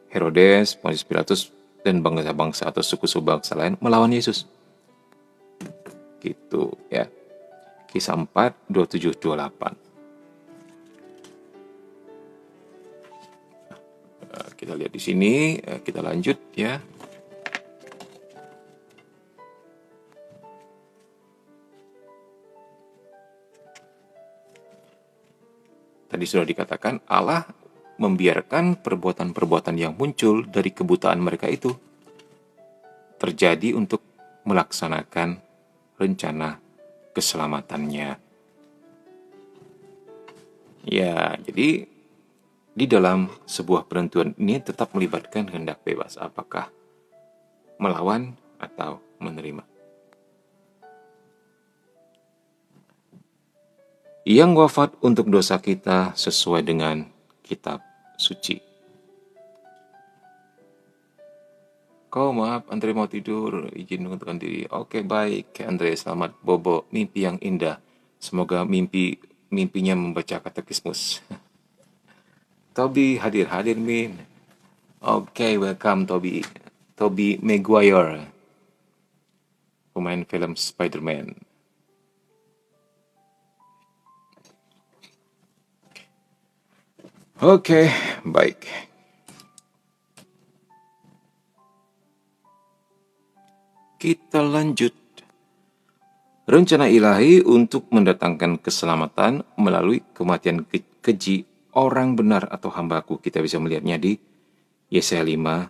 Herodes, Pontius Pilatus, dan bangsa-bangsa atau suku-suku bangsa lain melawan Yesus. Gitu ya. Kisah 4, 27, 28. Kita lihat di sini, kita lanjut ya. Tadi sudah dikatakan Allah membiarkan perbuatan-perbuatan yang muncul dari kebutaan mereka itu terjadi untuk melaksanakan rencana keselamatannya. Ya, jadi di dalam sebuah penentuan ini tetap melibatkan kehendak bebas, apakah melawan atau menerima. Yang wafat untuk dosa kita sesuai dengan kitab suci. Kau maaf, Andre mau tidur, izin menentukan diri. Oke, baik, Andre, selamat bobo, mimpi yang indah. Semoga mimpinya membaca katekismus. Toby hadir Min. Oke, welcome Toby Maguire. pemain film Spider-Man. Oke, baik. Kita lanjut. Rencana ilahi untuk mendatangkan keselamatan melalui kematian keji orang benar atau hambaku. Kita bisa melihatnya di Yesaya 5,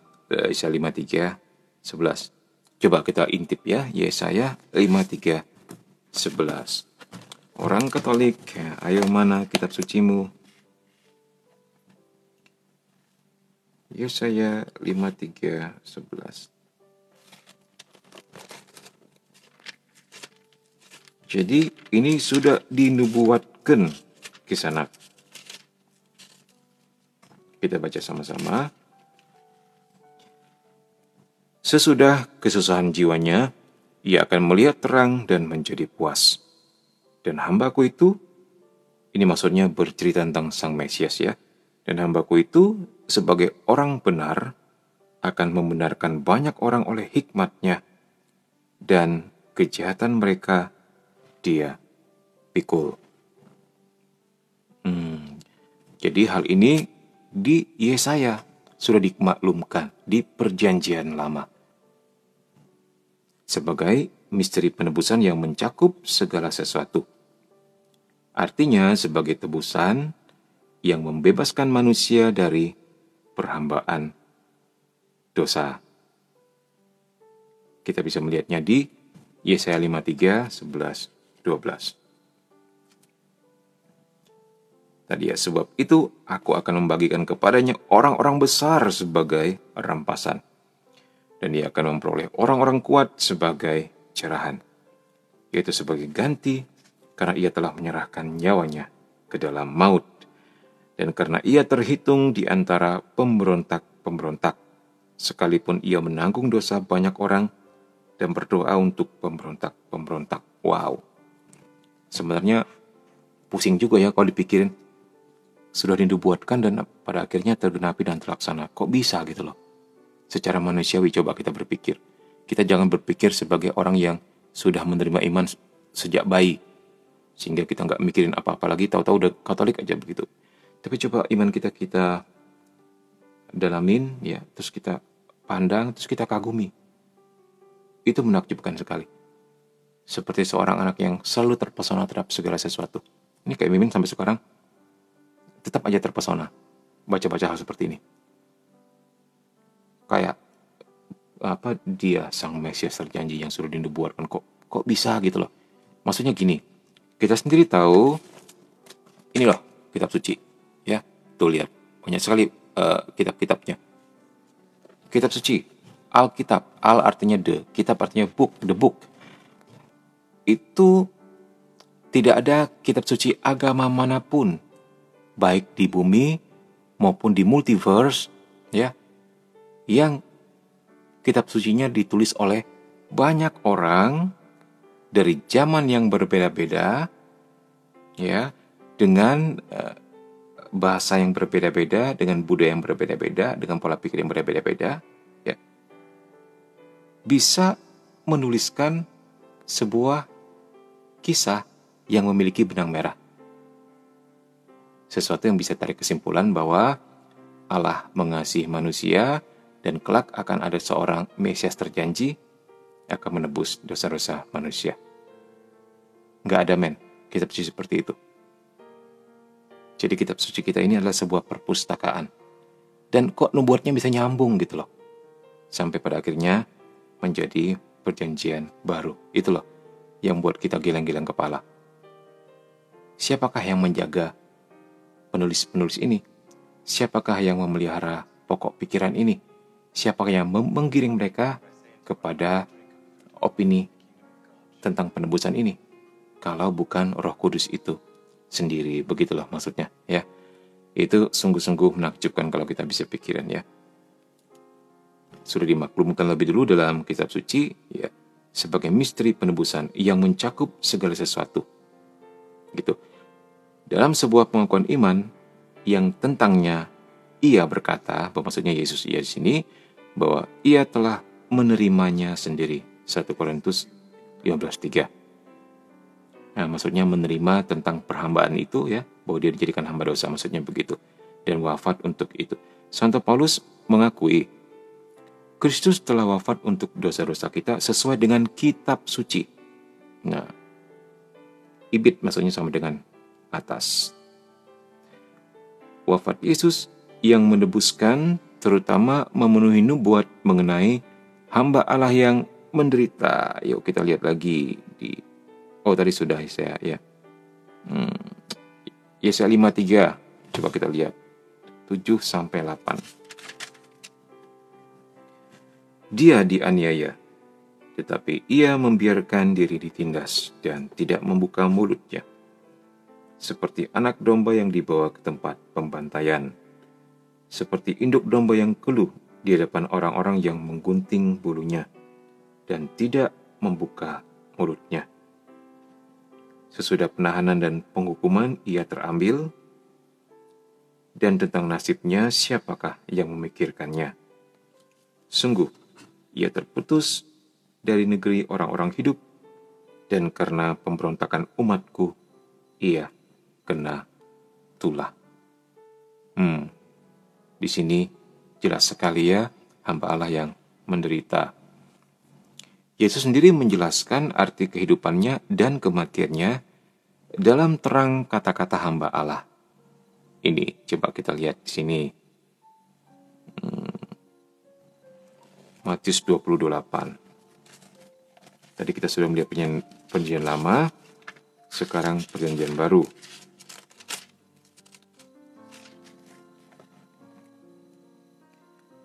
Yesaya 53, 11. Coba kita intip ya, Yesaya 53, 11. Orang Katolik, ayo mana kitab sucimu? Yesaya 53, 11. Jadi ini sudah dinubuatkan Kisanak. Kita baca sama-sama. Sesudah kesusahan jiwanya, ia akan melihat terang dan menjadi puas. Dan hambaku itu, ini maksudnya bercerita tentang Sang Mesias ya. Dan hambaku itu sebagai orang benar akan membenarkan banyak orang oleh hikmatnya. Dan kejahatan mereka dia pikul. Jadi hal ini di Yesaya sudah dimaklumkan di Perjanjian Lama sebagai misteri penebusan yang mencakup segala sesuatu. Artinya sebagai tebusan yang membebaskan manusia dari perhambaan dosa. Kita bisa melihatnya di Yesaya 53, 11, 12. Tadi ya, sebab itu aku akan membagikan kepadanya orang-orang besar sebagai rampasan. Dan ia akan memperoleh orang-orang kuat sebagai cerahan. Yaitu sebagai ganti karena ia telah menyerahkan nyawanya ke dalam maut. Dan karena ia terhitung di antara pemberontak-pemberontak. Sekalipun ia menanggung dosa banyak orang dan berdoa untuk pemberontak-pemberontak. Wow. Sebenarnya pusing juga ya kalau dipikirin. Sudah dinubuatkan dan pada akhirnya tergenapi dan terlaksana. Kok bisa gitu loh? Secara manusiawi coba kita berpikir. Kita jangan berpikir sebagai orang yang sudah menerima iman sejak bayi. Sehingga kita nggak mikirin apa-apa lagi, tahu-tahu udah Katolik aja begitu. Tapi coba iman kita dalamin ya, terus kita pandang, terus kita kagumi. Itu menakjubkan sekali. Seperti seorang anak yang selalu terpesona terhadap segala sesuatu. Ini kayak Mimin sampai sekarang tetap aja terpesona baca-baca hal seperti ini. Kayak apa dia Sang Mesias terjanji yang sudah dinubuatkan kok bisa gitu loh. Maksudnya gini, kita sendiri tahu ini loh kitab suci ya. Tuh lihat, banyak sekali kitab-kitabnya. Kitab suci, Alkitab, al artinya the, kitab artinya book, the book. Itu tidak ada kitab suci agama manapun, baik di bumi maupun di multiverse, ya, yang kitab sucinya ditulis oleh banyak orang dari zaman yang berbeda-beda, ya, dengan bahasa yang berbeda-beda, dengan budaya yang berbeda-beda, dengan pola pikir yang berbeda-beda, ya, bisa menuliskan sebuah kisah yang memiliki benang merah. Sesuatu yang bisa tarik kesimpulan bahwa Allah mengasihi manusia dan kelak akan ada seorang Mesias terjanji akan menebus dosa-dosa manusia. Nggak ada kitab suci seperti itu. Jadi kitab suci kita ini adalah sebuah perpustakaan. Dan kok nubuatnya bisa nyambung gitu loh. Sampai pada akhirnya menjadi perjanjian baru. Itu loh yang buat kita gilang-gilang kepala. Siapakah yang menjaga penulis-penulis ini? Siapakah yang memelihara pokok pikiran ini? Siapakah yang menggiring mereka kepada opini tentang penebusan ini? Kalau bukan Roh Kudus itu sendiri, begitulah maksudnya ya. Itu sungguh-sungguh menakjubkan kalau kita bisa pikiran ya. Sudah dimaklumkan lebih dulu dalam kitab suci ya, sebagai misteri penebusan yang mencakup segala sesuatu. Gitu. Dalam sebuah pengakuan iman yang tentangnya ia berkata, maksudnya Yesus ia di sini, bahwa ia telah menerimanya sendiri. 1 Korintus 15:3. Nah, maksudnya menerima tentang perhambaan itu ya, bahwa dia dijadikan hamba dosa, maksudnya begitu. Dan wafat untuk itu. Santo Paulus mengakui Kristus telah wafat untuk dosa-dosa kita sesuai dengan kitab suci. Nah, ibid maksudnya sama dengan atas. Wafat Yesus yang menebuskan, terutama memenuhi nubuat mengenai hamba Allah yang menderita. Yuk kita lihat lagi tadi sudah Yesaya ya. Yesaya 53. Coba kita lihat 7-8. Dia dianiaya, tetapi ia membiarkan diri ditindas dan tidak membuka mulutnya. Seperti anak domba yang dibawa ke tempat pembantaian. Seperti induk domba yang keluh di hadapan orang-orang yang menggunting bulunya dan tidak membuka mulutnya. Sesudah penahanan dan penghukuman ia terambil, dan tentang nasibnya siapakah yang memikirkannya? Sungguh, ia terputus dari negeri orang-orang hidup, dan karena pemberontakan umatku, ia kena tulah. Di sini jelas sekali ya, hamba Allah yang menderita. Yesus sendiri menjelaskan arti kehidupannya dan kematiannya dalam terang kata-kata hamba Allah. Ini coba kita lihat di sini. Matius 28. Tadi kita sudah melihat perjanjian lama, sekarang perjanjian baru.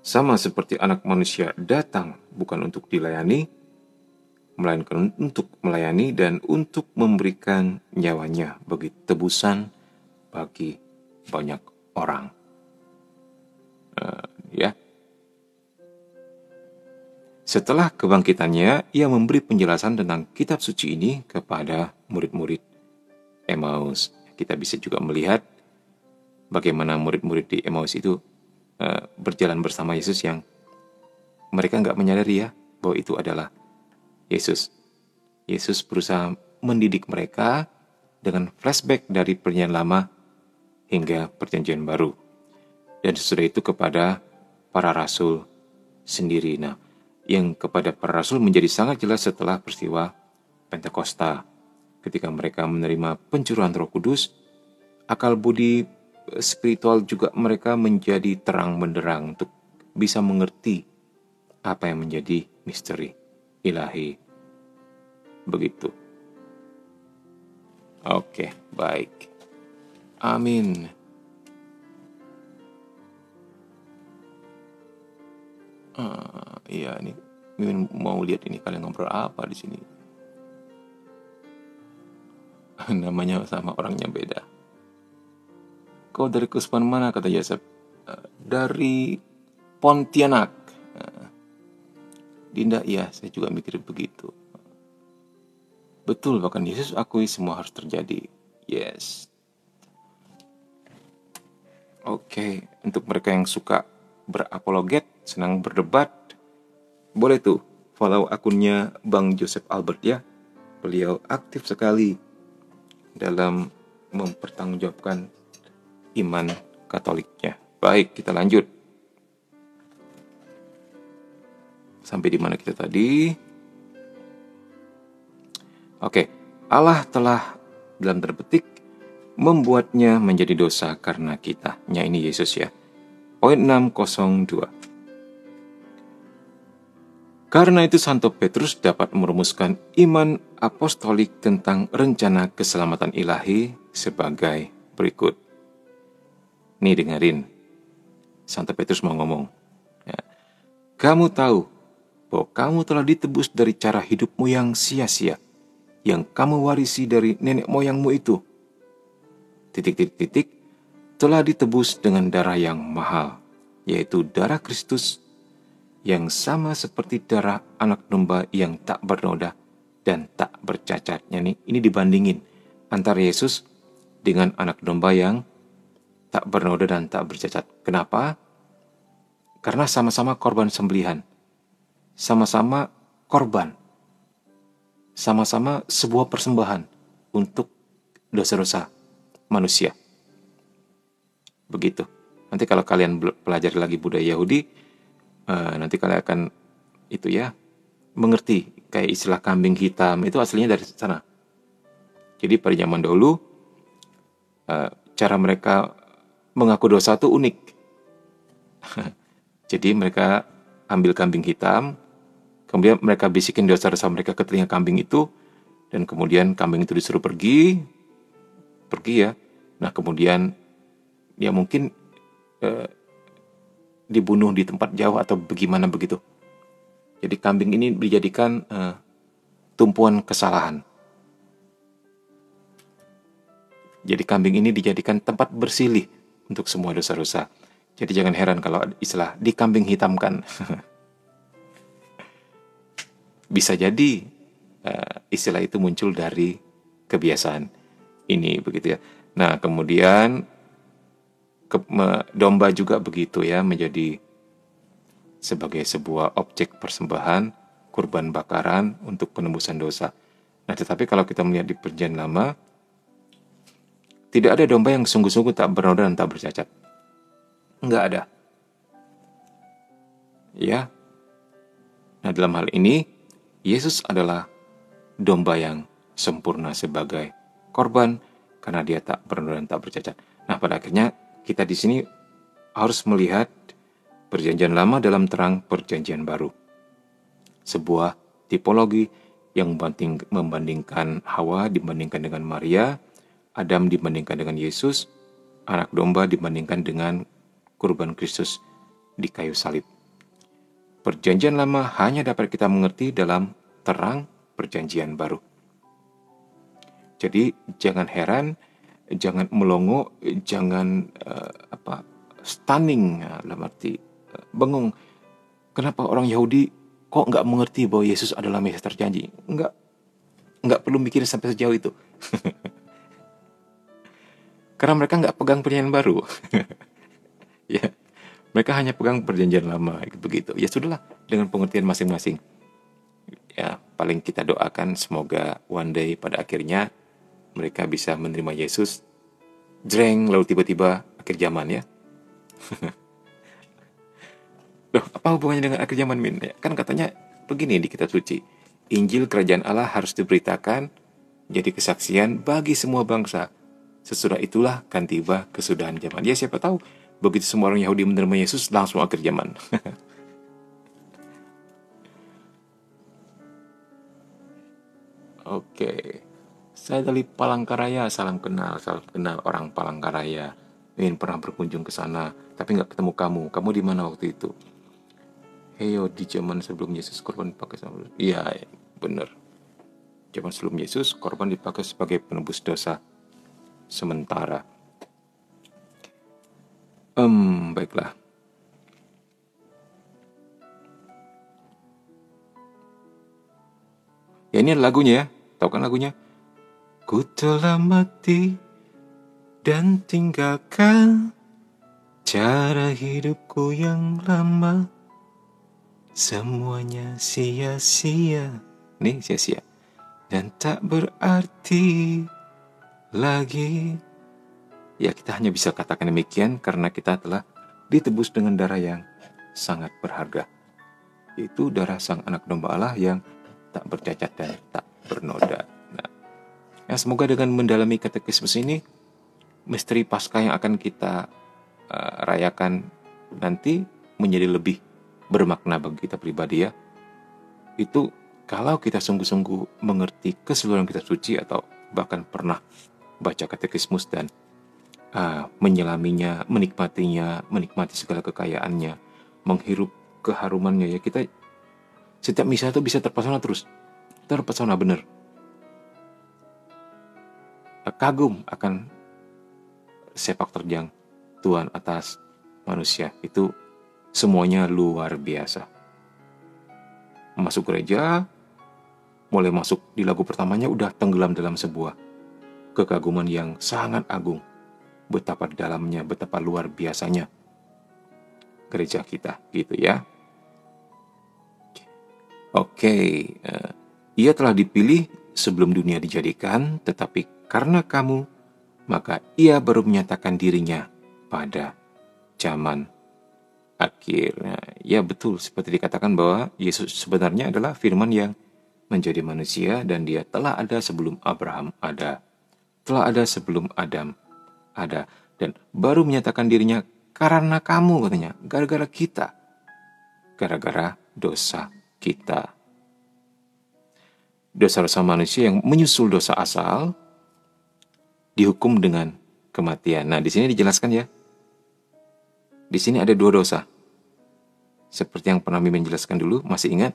Sama seperti anak manusia datang bukan untuk dilayani, melainkan untuk melayani dan untuk memberikan nyawanya bagi tebusan bagi banyak orang. Setelah kebangkitannya, ia memberi penjelasan tentang kitab suci ini kepada murid-murid Emmaus. Kita bisa juga melihat bagaimana murid-murid di Emmaus itu berjalan bersama Yesus yang mereka nggak menyadari ya bahwa itu adalah Yesus. Yesus berusaha mendidik mereka dengan flashback dari perjanjian lama hingga perjanjian baru. Dan sesudah itu kepada para rasul sendiri. Nah, yang kepada para rasul menjadi sangat jelas setelah peristiwa Pentakosta. Ketika mereka menerima pencurahan Roh Kudus, akal budi spiritual juga mereka menjadi terang benderang untuk bisa mengerti apa yang menjadi misteri ilahi. Begitu. Oke, baik. Amin. Iya, ini Mimin mau lihat ini kalian ngobrol apa di sini. Namanya sama orangnya beda. Kau dari kesusahan mana, kata Yosef? Dari Pontianak. Dinda, iya, saya juga mikir begitu. Betul, bahkan Yesus akui semua harus terjadi. Yes. Oke, untuk mereka yang suka berapologet, senang berdebat, boleh tuh follow akunnya Bang Joseph Albert ya. Beliau aktif sekali dalam mempertanggungjawabkan iman Katoliknya. Baik, kita lanjut. Sampai di mana kita tadi? Oke, Allah telah dalam tanda petik membuatnya menjadi dosa karena kita. Ini Yesus ya. Poin 602. Karena itu Santo Petrus dapat merumuskan iman apostolik tentang rencana keselamatan ilahi sebagai berikut. Nih dengerin, Santo Petrus mau ngomong. Ya. Kamu tahu bahwa kamu telah ditebus dari cara hidupmu yang sia-sia, yang kamu warisi dari nenek moyangmu itu. Titik-titik telah ditebus dengan darah yang mahal, yaitu darah Kristus, yang sama seperti darah anak domba yang tak bernoda dan tak bercacat. Ini dibandingin antara Yesus dengan anak domba yang tak bernoda dan tak bercacat. Kenapa? Karena sama-sama korban sembelihan. Sama-sama korban. sama-sama sebuah persembahan untuk dosa-dosa manusia. Begitu. Nanti kalau kalian pelajari lagi budaya Yahudi, nanti kalian akan itu ya, mengerti kayak istilah kambing hitam itu aslinya dari sana. Jadi pada zaman dahulu cara mereka mengaku dosa itu unik. Jadi mereka ambil kambing hitam, kemudian mereka bisikin dosa-dosa mereka ke telinga kambing itu, dan kemudian kambing itu disuruh pergi ya. Nah kemudian ya mungkin dibunuh di tempat jauh atau bagaimana begitu. Jadi kambing ini dijadikan tumpuan kesalahan. Jadi kambing ini dijadikan tempat bersilih untuk semua dosa-dosa. Jadi jangan heran kalau istilah dikambing hitamkan. Bisa jadi istilah itu muncul dari kebiasaan ini begitu ya. Nah kemudian domba juga begitu ya, menjadi sebagai sebuah objek persembahan, kurban bakaran untuk penembusan dosa. Nah tetapi kalau kita melihat di Perjanjian Lama, tidak ada domba yang sungguh-sungguh tak bernoda dan tak bercacat. Enggak ada. Ya. Nah dalam hal ini, Yesus adalah domba yang sempurna sebagai korban karena dia tak bernoda dan tak bercacat. Nah pada akhirnya kita di sini harus melihat Perjanjian Lama dalam terang Perjanjian Baru. Sebuah tipologi yang membandingkan Hawa dibandingkan dengan Maria, Adam dibandingkan dengan Yesus, anak domba dibandingkan dengan kurban Kristus di kayu salib. Perjanjian Lama hanya dapat kita mengerti dalam terang Perjanjian Baru. Jadi jangan heran, jangan melongo, jangan stunning, dalam arti bengong. Kenapa orang Yahudi kok nggak mengerti bahwa Yesus adalah Mesias terjanji? Nggak perlu mikirin sampai sejauh itu. Karena mereka nggak pegang Perjanjian Baru. Ya, mereka hanya pegang Perjanjian Lama begitu. Ya sudahlah, dengan pengertian masing-masing. Ya, paling kita doakan semoga one day pada akhirnya mereka bisa menerima Yesus. Jreng, lalu tiba-tiba akhir zaman ya. Loh, apa hubungannya dengan akhir zaman, Min? Ya, kan katanya begini di kitab suci. Injil Kerajaan Allah harus diberitakan jadi kesaksian bagi semua bangsa. Sesudah itulah kan tiba kesudahan zaman. Ya siapa tahu begitu semua orang Yahudi menerima Yesus langsung akhir zaman. Oke. Saya dari Palangkaraya, salam kenal orang Palangkaraya. Ingin pernah berkunjung ke sana, tapi nggak ketemu kamu. Kamu di mana waktu itu? Heyo, di zaman sebelum Yesus korban dipakai sama. Iya, benar. Zaman sebelum Yesus korban dipakai sebagai penebus dosa sementara. Baiklah. Ya ini lagunya ya. Tahu kan lagunya? Ku telah mati dan tinggalkan cara hidupku yang lama. Semuanya sia-sia. Nih sia-sia. Dan tak berarti lagi. Ya kita hanya bisa katakan demikian karena kita telah ditebus dengan darah yang sangat berharga. Yaitu darah sang anak domba Allah yang tak bercacat dan tak bernoda. Nah, ya semoga dengan mendalami katekismus ini, misteri Paskah yang akan kita rayakan nanti menjadi lebih bermakna bagi kita pribadi ya. Itu kalau kita sungguh-sungguh mengerti keseluruhan kitab suci atau bahkan pernah baca katekismus dan menyelaminya, menikmati segala kekayaannya, menghirup keharumannya ya, kita setiap misa itu bisa terpesona benar. Kagum akan sepak terjang Tuhan atas manusia, itu semuanya luar biasa. Masuk gereja, mulai masuk di lagu pertamanya udah tenggelam dalam sebuah kekaguman yang sangat agung. Betapa dalamnya, betapa luar biasanya gereja kita gitu ya. Oke, Ia telah dipilih sebelum dunia dijadikan, tetapi karena kamu, maka ia baru menyatakan dirinya pada zaman akhir. Nah, ya betul, seperti dikatakan bahwa Yesus sebenarnya adalah firman yang menjadi manusia, dan dia telah ada sebelum Abraham ada, telah ada sebelum Adam ada, dan baru menyatakan dirinya karena kamu, katanya, gara-gara kita, gara-gara dosa kita. Dosa-dosa manusia yang menyusul dosa asal dihukum dengan kematian. Nah, di sini dijelaskan ya. Di sini ada dua dosa. Seperti yang pernah Mimin jelaskan dulu, masih ingat?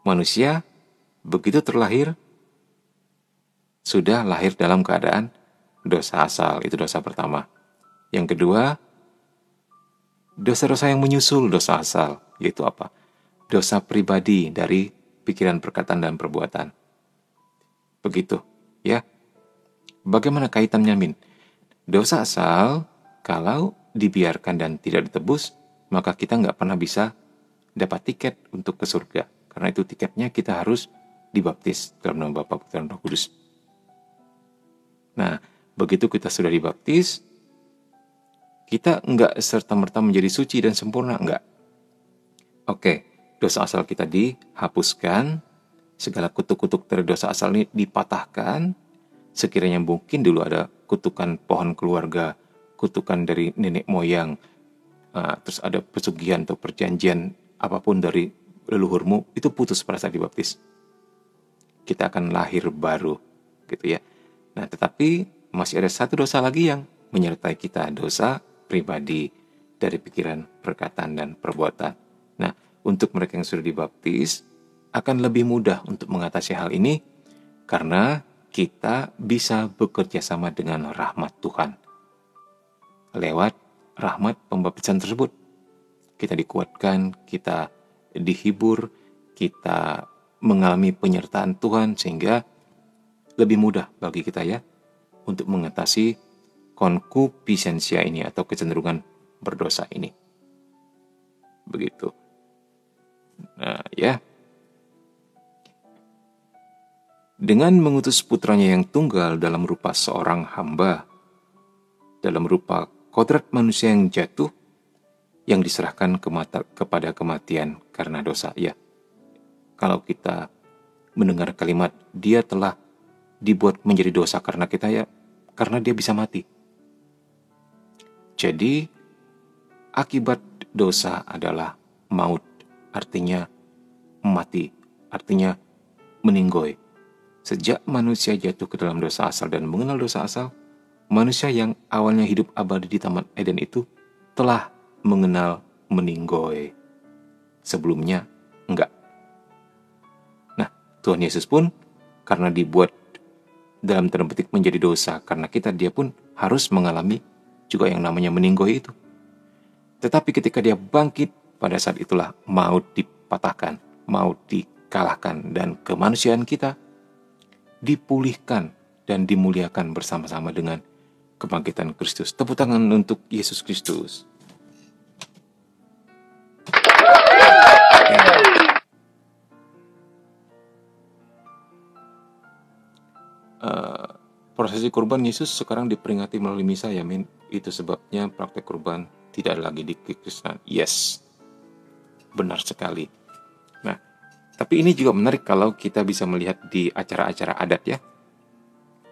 Manusia begitu terlahir sudah lahir dalam keadaan dosa asal, itu dosa pertama. Yang kedua, dosa-dosa yang menyusul dosa asal, yaitu apa? Dosa pribadi dari pikiran, perkataan, dan perbuatan. Begitu, ya. Bagaimana kaitannya, Min? Dosa asal, kalau dibiarkan dan tidak ditebus, maka kita nggak pernah bisa dapat tiket untuk ke surga. Karena itu tiketnya kita harus dibaptis dalam nama Bapa, Putra, dan Roh Kudus. Nah, begitu kita sudah dibaptis, kita nggak serta-merta menjadi suci dan sempurna, nggak. Oke, dosa asal kita dihapuskan, segala kutuk-kutuk dari dosa asal ini dipatahkan. Sekiranya mungkin dulu ada kutukan pohon keluarga, kutukan dari nenek moyang, terus ada pesugihan atau perjanjian apapun dari leluhurmu, itu putus pada saat dibaptis. Kita akan lahir baru, gitu ya. Nah, tetapi masih ada satu dosa lagi yang menyertai kita, dosa pribadi dari pikiran, perkataan, dan perbuatan. Nah, untuk mereka yang sudah dibaptis, akan lebih mudah untuk mengatasi hal ini karena kita bisa bekerja sama dengan rahmat Tuhan. Lewat rahmat pembaptisan tersebut, kita dikuatkan, kita dihibur, kita mengalami penyertaan Tuhan, sehingga lebih mudah bagi kita ya untuk mengatasi konkupisенsia ini atau kecenderungan berdosa ini. Begitu. Nah, ya. Dengan mengutus putranya yang tunggal dalam rupa seorang hamba, dalam rupa kodrat manusia yang jatuh, yang diserahkan kepada kematian karena dosa. Ya, kalau kita mendengar kalimat, dia telah dibuat menjadi dosa karena kita, ya, karena dia bisa mati. Jadi, akibat dosa adalah maut, artinya mati, artinya meninggoy. Sejak manusia jatuh ke dalam dosa asal dan mengenal dosa asal, manusia yang awalnya hidup abadi di Taman Eden itu telah mengenal meninggoy. Sebelumnya, enggak. Nah, Tuhan Yesus pun karena dibuat dalam tanda petik menjadi dosa karena kita, dia pun harus mengalami juga yang namanya meninggoy itu. Tetapi ketika dia bangkit, pada saat itulah maut dipatahkan, maut dikalahkan, dan kemanusiaan kita dipulihkan dan dimuliakan bersama-sama dengan kebangkitan Kristus. Tepuk tangan untuk Yesus Kristus. Prosesi kurban Yesus sekarang diperingati melalui misa, ya, Min. Itu sebabnya praktek kurban tidak ada lagi di kekristenan. Yes, benar sekali. Nah, tapi ini juga menarik kalau kita bisa melihat di acara-acara adat, ya.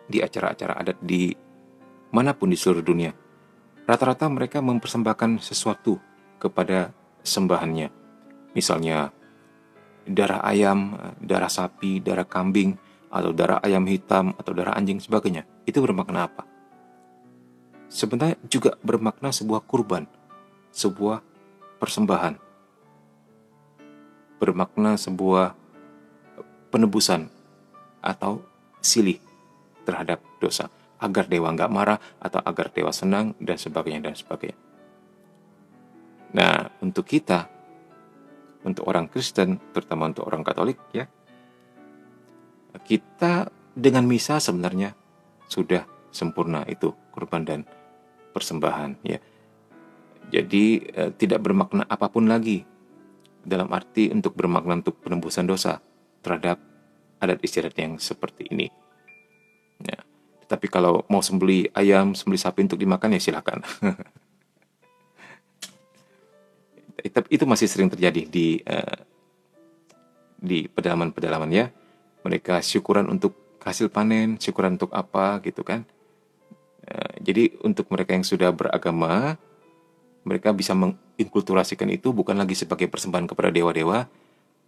Di acara-acara adat di manapun di seluruh dunia, rata-rata mereka mempersembahkan sesuatu kepada sembahannya. Misalnya darah ayam, darah sapi, darah kambing, atau darah ayam hitam, atau darah anjing, sebagainya. Itu bermakna apa? Sebenarnya juga bermakna sebuah kurban, sebuah persembahan, bermakna sebuah penebusan atau silih terhadap dosa, agar dewa nggak marah, atau agar dewa senang, dan sebagainya, dan sebagainya. Nah, untuk kita, untuk orang Kristen, terutama untuk orang Katolik, ya, kita dengan misa sebenarnya sudah sempurna itu kurban dan persembahan, ya. Jadi tidak bermakna apapun lagi dalam arti untuk bermakna untuk penembusan dosa terhadap adat istiadat yang seperti ini. Ya. Tapi kalau mau sembelih ayam, sembelih sapi untuk dimakan ya silakan. Itu masih sering terjadi di pedalaman-pedalaman ya. Mereka syukuran untuk hasil panen, syukuran untuk apa gitu kan. Jadi untuk mereka yang sudah beragama, mereka bisa menginkulturasikan itu bukan lagi sebagai persembahan kepada dewa-dewa,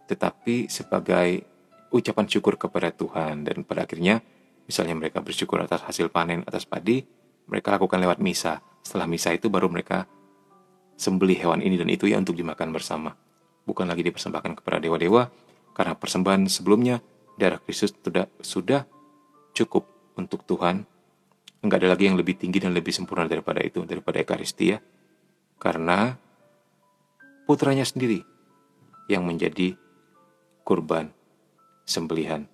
tetapi sebagai ucapan syukur kepada Tuhan. Dan pada akhirnya, misalnya mereka bersyukur atas hasil panen, atas padi, mereka lakukan lewat misa. Setelah misa itu baru mereka sembelih hewan ini dan itu ya untuk dimakan bersama. Bukan lagi dipersembahkan kepada dewa-dewa, karena persembahan sebelumnya, darah Kristus sudah cukup untuk Tuhan. Enggak ada lagi yang lebih tinggi dan lebih sempurna daripada itu, daripada Ekaristia. Karena putranya sendiri yang menjadi kurban sembelihan.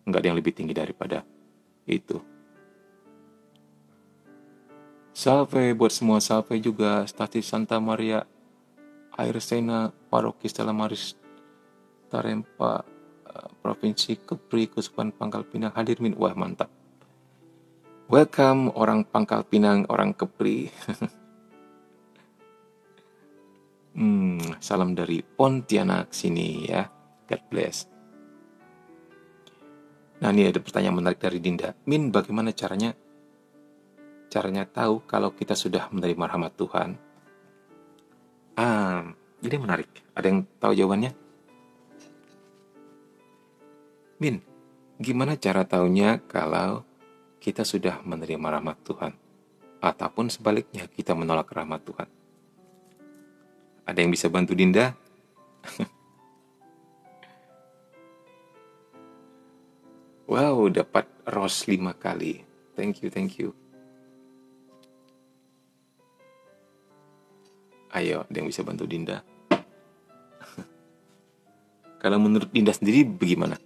Enggak ada yang lebih tinggi daripada itu. Salve buat semua, salve juga Stati Santa Maria Airsena, Paroki Stella Maris Tarempa, Provinsi Kepri, Kesukupan Pangkal Pinang, hadir min. Wah, mantap. Welcome orang Pangkal Pinang, orang Kepri. Salam dari Pontianak sini ya. God bless. Nah, ini ada pertanyaan menarik dari Dinda. Min, bagaimana caranya tahu kalau kita sudah menerima rahmat Tuhan? Ini menarik. Ada yang tahu jawabannya? Min, gimana cara taunya kalau kita sudah menerima rahmat Tuhan? Ataupun sebaliknya, kita menolak rahmat Tuhan? Ada yang bisa bantu Dinda? Wow, dapat rose 5 kali. Thank you. Ayo, ada yang bisa bantu Dinda? Kalau menurut Dinda sendiri bagaimana?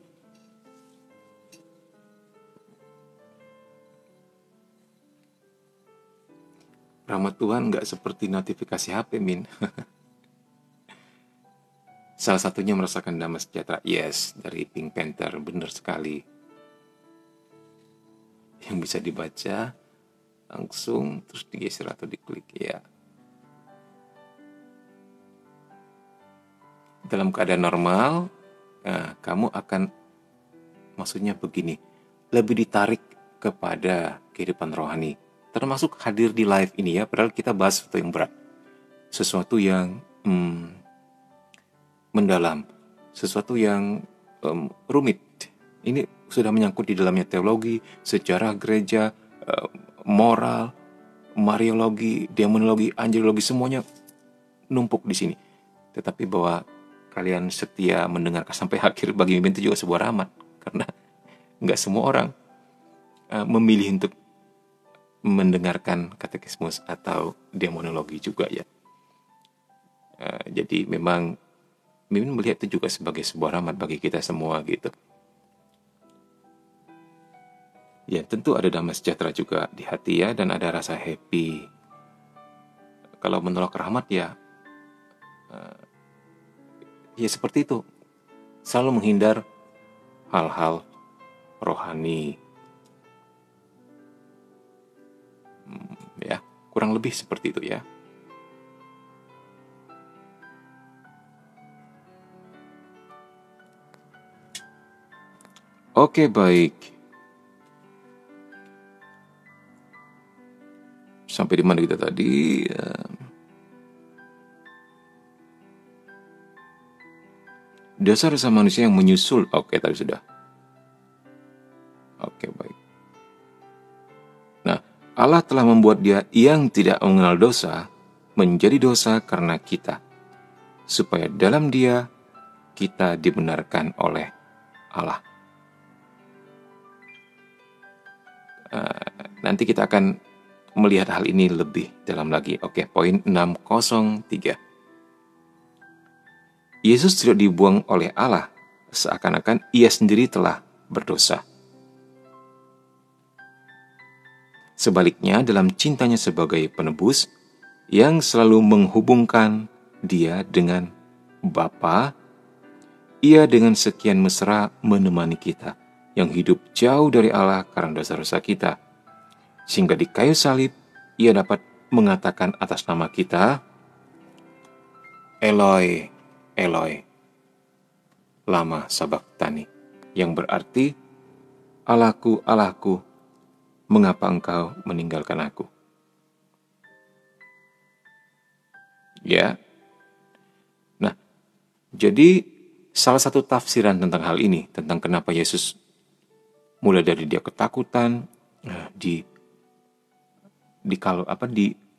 Rahmat Tuhan nggak seperti notifikasi HP, Min. Salah satunya merasakan damai sejahtera. Yes, dari Pink Panther. Benar sekali. Yang bisa dibaca langsung, terus digeser atau diklik. Ya. Dalam keadaan normal, kamu akan, maksudnya begini, lebih ditarik kepada kehidupan rohani. Termasuk hadir di live ini ya, padahal kita bahas sesuatu yang berat. Sesuatu yang mendalam. Sesuatu yang rumit. Ini sudah menyangkut di dalamnya teologi, sejarah gereja, moral, mariologi, demonologi, angelologi, semuanya numpuk di sini. Tetapi bahwa kalian setia mendengarkan sampai akhir, bagi Mimin itu juga sebuah rahmat. Karena nggak semua orang memilih untuk mendengarkan katekismus atau demonologi juga ya. Jadi memang Mimin melihat itu juga sebagai sebuah rahmat bagi kita semua gitu. Ya tentu ada damai sejahtera juga di hati ya, dan ada rasa happy. Kalau menolak rahmat ya seperti itu. Selalu menghindar hal-hal rohani. Ya, kurang lebih seperti itu ya. Oke, baik. Sampai di mana kita tadi? Dosa-dosa manusia yang menyusul. Oke, tadi sudah. Oke, baik. Nah, Allah telah membuat dia yang tidak mengenal dosa menjadi dosa karena kita, supaya dalam dia kita dibenarkan oleh Allah. Nanti kita akan melihat hal ini lebih dalam lagi. Oke, poin 603. Yesus tidak dibuang oleh Allah seakan-akan ia sendiri telah berdosa. Sebaliknya, dalam cintanya sebagai penebus yang selalu menghubungkan dia dengan Bapa, Ia dengan sekian mesra menemani kita yang hidup jauh dari Allah karena dosa-dosa kita, sehingga di kayu salib Ia dapat mengatakan atas nama kita, Eloi, Eloi, lama sabachthani, yang berarti, Allahku, Allahku, mengapa engkau meninggalkan aku? Ya. Nah, jadi salah satu tafsiran tentang hal ini, tentang kenapa Yesus mulai dari dia ketakutan di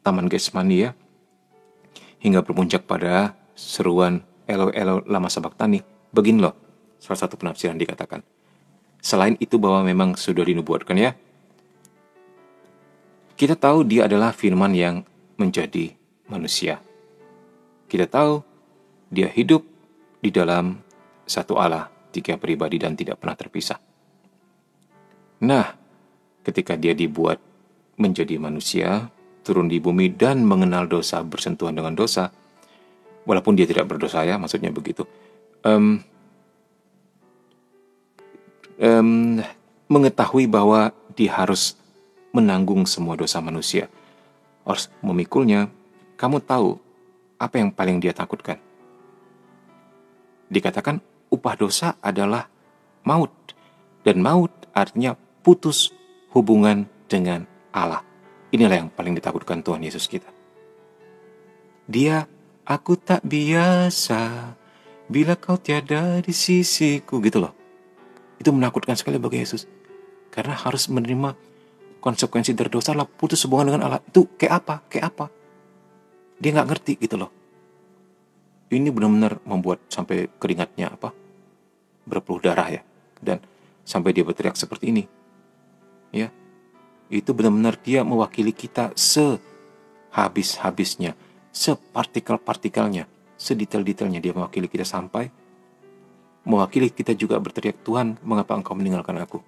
Taman Getsemani ya, hingga berpuncak pada seruan Eloi Eloi lama sabachthani. Begini loh, salah satu penafsiran dikatakan. Selain itu bahwa memang sudah dinubuatkan ya, kita tahu dia adalah firman yang menjadi manusia. Kita tahu dia hidup di dalam satu Allah, tiga pribadi dan tidak pernah terpisah. Nah, ketika dia dibuat menjadi manusia, turun di bumi dan mengenal dosa, bersentuhan dengan dosa, walaupun dia tidak berdosa ya, maksudnya begitu. Mengetahui bahwa dia harus menanggung semua dosa manusia, harus memikulnya. Kamu tahu apa yang paling dia takutkan? Dikatakan upah dosa adalah maut. Dan maut artinya putus hubungan dengan Allah. Inilah yang paling ditakutkan Tuhan Yesus kita. Dia, aku tak biasa bila kau tiada di sisiku, gitu loh. Itu menakutkan sekali bagi Yesus. Karena harus menerima konsekuensi dari dosa lah, putus hubungan dengan Allah. Itu kayak apa? Dia gak ngerti gitu loh. Ini benar-benar membuat sampai keringatnya berpeluh darah ya. Dan sampai dia berteriak seperti ini. Ya. Itu benar-benar dia mewakili kita sehabis-habisnya, separtikel-partikelnya, sedetail-detailnya dia mewakili kita sampai mewakili kita juga berteriak, Tuhan, mengapa engkau meninggalkan aku?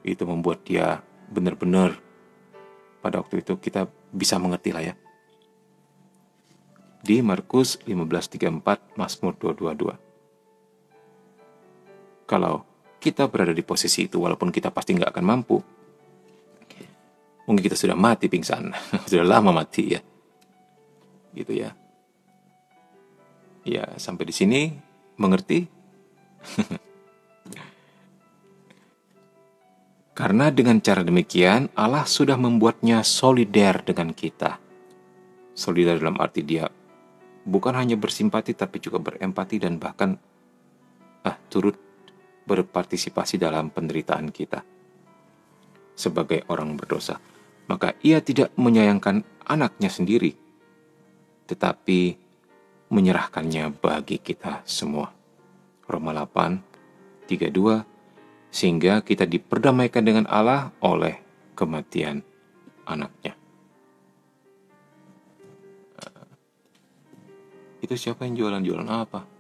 Itu membuat dia benar-benar pada waktu itu kita bisa mengerti lah ya. Di Markus 15:34, Mazmur 2:22. Kalau kita berada di posisi itu, walaupun kita pasti nggak akan mampu, mungkin kita sudah mati pingsan, sudah lama mati ya, gitu ya. Ya, sampai di sini mengerti? Karena dengan cara demikian, Allah sudah membuatnya solider dengan kita. Solider dalam arti dia bukan hanya bersimpati, tapi juga berempati dan bahkan turut berpartisipasi dalam penderitaan kita sebagai orang berdosa. Maka ia tidak menyayangkan anaknya sendiri, tetapi menyerahkannya bagi kita semua. Roma 8:32, sehingga kita diperdamaikan dengan Allah oleh kematian anaknya. Itu siapa yang jualan apa?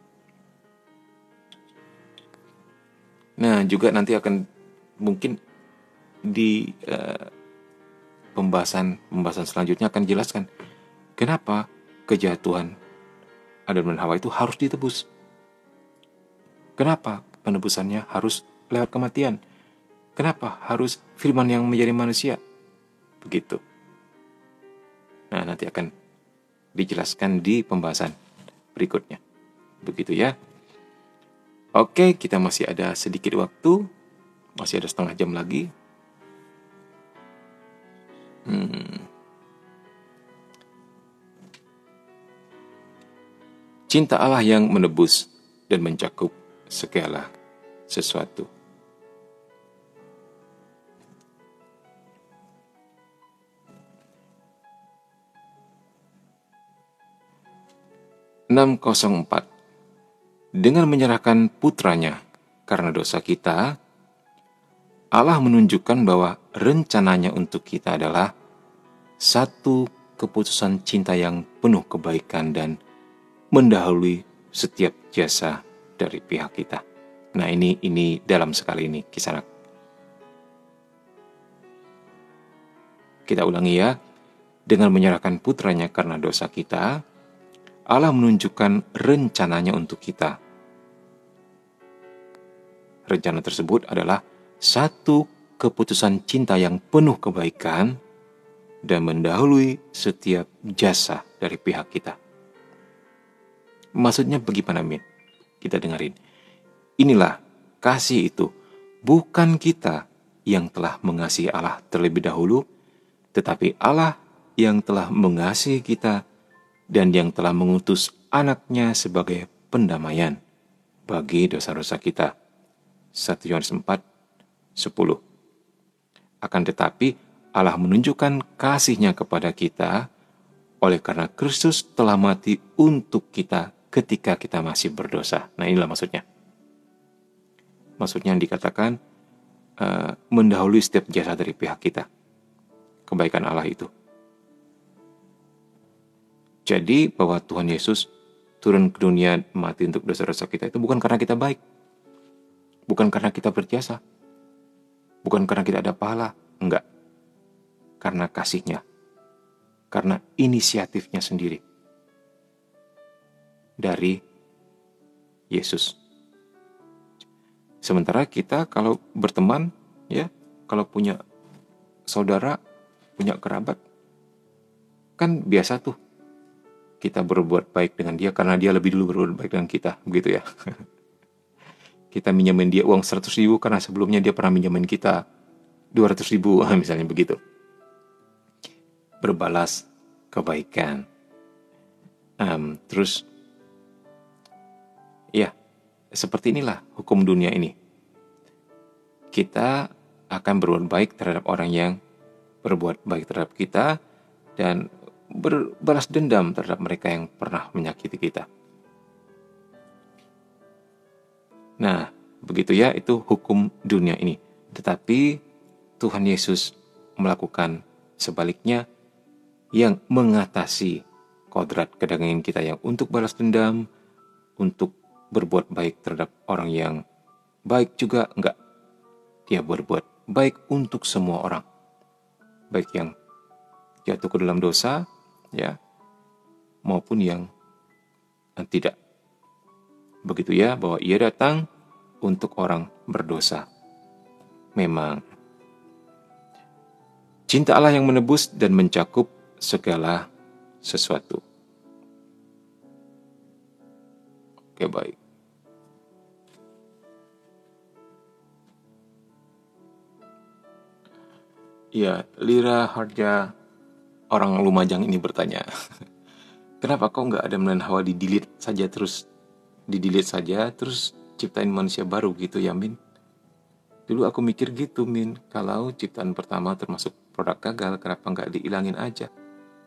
Nah, juga nanti akan mungkin di pembahasan selanjutnya akan jelaskan kenapa kejatuhan Adam dan Hawa itu harus ditebus. Kenapa penebusannya harus lewat kematian? Kenapa harus firman yang menjadi manusia? Begitu. Nah, nanti akan dijelaskan di pembahasan berikutnya. Begitu ya. Oke, kita masih ada sedikit waktu. Masih ada setengah jam lagi. Cinta Allah yang menebus dan mencakup segala sesuatu. Dengan menyerahkan putranya karena dosa kita, Allah menunjukkan bahwa rencananya untuk kita adalah satu keputusan cinta yang penuh kebaikan dan mendahului setiap jasa dari pihak kita. Nah, ini dalam sekali ini kisah. Kita ulangi ya. Dengan menyerahkan putranya karena dosa kita, Allah menunjukkan rencananya untuk kita. Rencana tersebut adalah satu keputusan cinta yang penuh kebaikan dan mendahului setiap jasa dari pihak kita. Maksudnya bagaimana, Min? Kita dengerin. Inilah kasih itu. Bukan kita yang telah mengasihi Allah terlebih dahulu, tetapi Allah yang telah mengasihi kita dan yang telah mengutus anaknya sebagai pendamaian bagi dosa-dosa kita. 1 Yohanes 4:10. Akan tetapi Allah menunjukkan kasih-Nya kepada kita oleh karena Kristus telah mati untuk kita ketika kita masih berdosa. Nah, inilah maksudnya. Maksudnya yang dikatakan mendahului setiap jasa dari pihak kita. Kebaikan Allah itu. Jadi bahwa Tuhan Yesus turun ke dunia mati untuk dosa-dosa kita itu bukan karena kita baik. Bukan karena kita berjasa. Bukan karena kita ada pahala. Enggak. Karena kasih-Nya. Karena inisiatifnya sendiri. Dari Yesus. Sementara kita kalau berteman, ya, kalau punya saudara, punya kerabat, kan biasa tuh kita berbuat baik dengan dia karena dia lebih dulu berbuat baik dengan kita, begitu ya. Kita minjemin dia uang 100.000 karena sebelumnya dia pernah minjemin kita 200.000, misalnya begitu. Berbalas kebaikan. Terus, ya, seperti inilah hukum dunia ini. Kita akan berbuat baik terhadap orang yang berbuat baik terhadap kita dan berbalas dendam terhadap mereka yang pernah menyakiti kita. Nah, begitu ya, itu hukum dunia ini. Tetapi Tuhan Yesus melakukan sebaliknya, yang mengatasi kodrat kedagingan kita yang untuk balas dendam, untuk berbuat baik terhadap orang yang baik juga enggak. Dia berbuat baik untuk semua orang. Baik yang jatuh ke dalam dosa, ya, maupun yang tidak. Begitu ya, bahwa ia datang untuk orang berdosa. Memang cinta Allah yang menebus dan mencakup segala sesuatu. Oke, baik. Ya, Lira Harja orang Lumajang ini bertanya, kenapa kau nggak Adam dan Hawa di-delete saja terus ciptain manusia baru gitu ya, Min? Dulu aku mikir gitu, Min, kalau ciptaan pertama termasuk produk gagal, kenapa nggak dihilangin aja?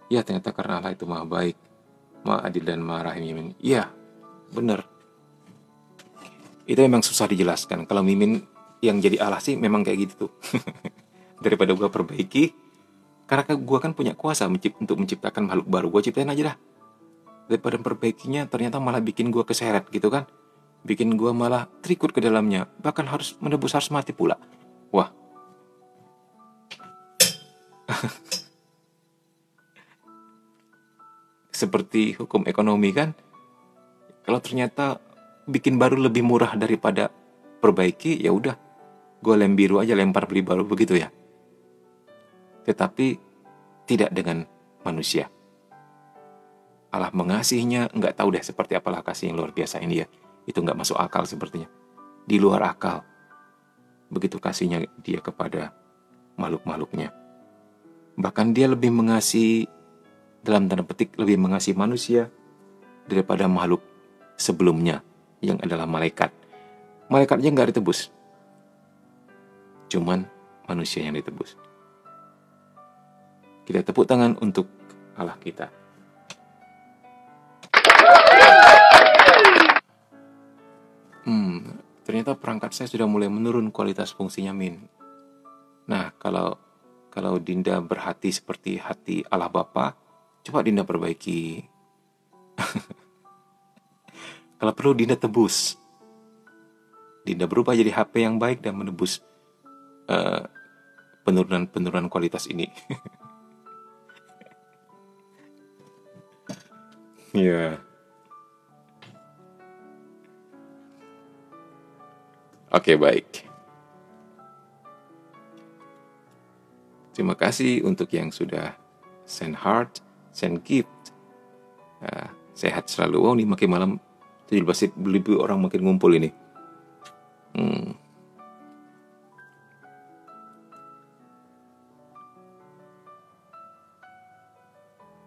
Ya, ternyata karena Allah itu maha baik, maha adil dan maha rahim, Min. Iya, bener. Itu memang susah dijelaskan. Kalau Mimin yang jadi Allah sih memang kayak gitu tuh. Daripada gue perbaiki, karena gue kan punya kuasa untuk menciptakan makhluk baru, gue ciptain aja dah. Daripada perbaikinya ternyata malah bikin gue keseret gitu kan, bikin gue malah terikut ke dalamnya, bahkan harus menebus, harus mati pula. Wah. Seperti hukum ekonomi kan, kalau ternyata bikin baru lebih murah daripada perbaiki, ya udah, gue lem biru aja, lempar beli baru, begitu ya. Tetapi tidak dengan manusia. Allah mengasihinya, nggak tahu deh seperti apalah kasih yang luar biasa ini ya. Itu nggak masuk akal sepertinya. Di luar akal. Begitu kasihnya dia kepada makhluk-makhluknya. Bahkan dia lebih mengasihi, dalam tanda petik, lebih mengasihi manusia daripada makhluk sebelumnya, yang adalah malaikat. Malaikatnya nggak ditebus. Cuman manusia yang ditebus. Kita tepuk tangan untuk Allah kita. Ternyata perangkat saya sudah mulai menurun kualitas fungsinya, Min. Nah, kalau Dinda berhati seperti hati Allah Bapa, coba Dinda perbaiki. Kalau perlu Dinda tebus. Dinda berubah jadi HP yang baik dan menebus penurunan kualitas ini. Ya. Oke, baik. Terima kasih untuk yang sudah send heart, send gift. Sehat selalu. Oh, ini makin malam 17 lebih orang makin ngumpul ini.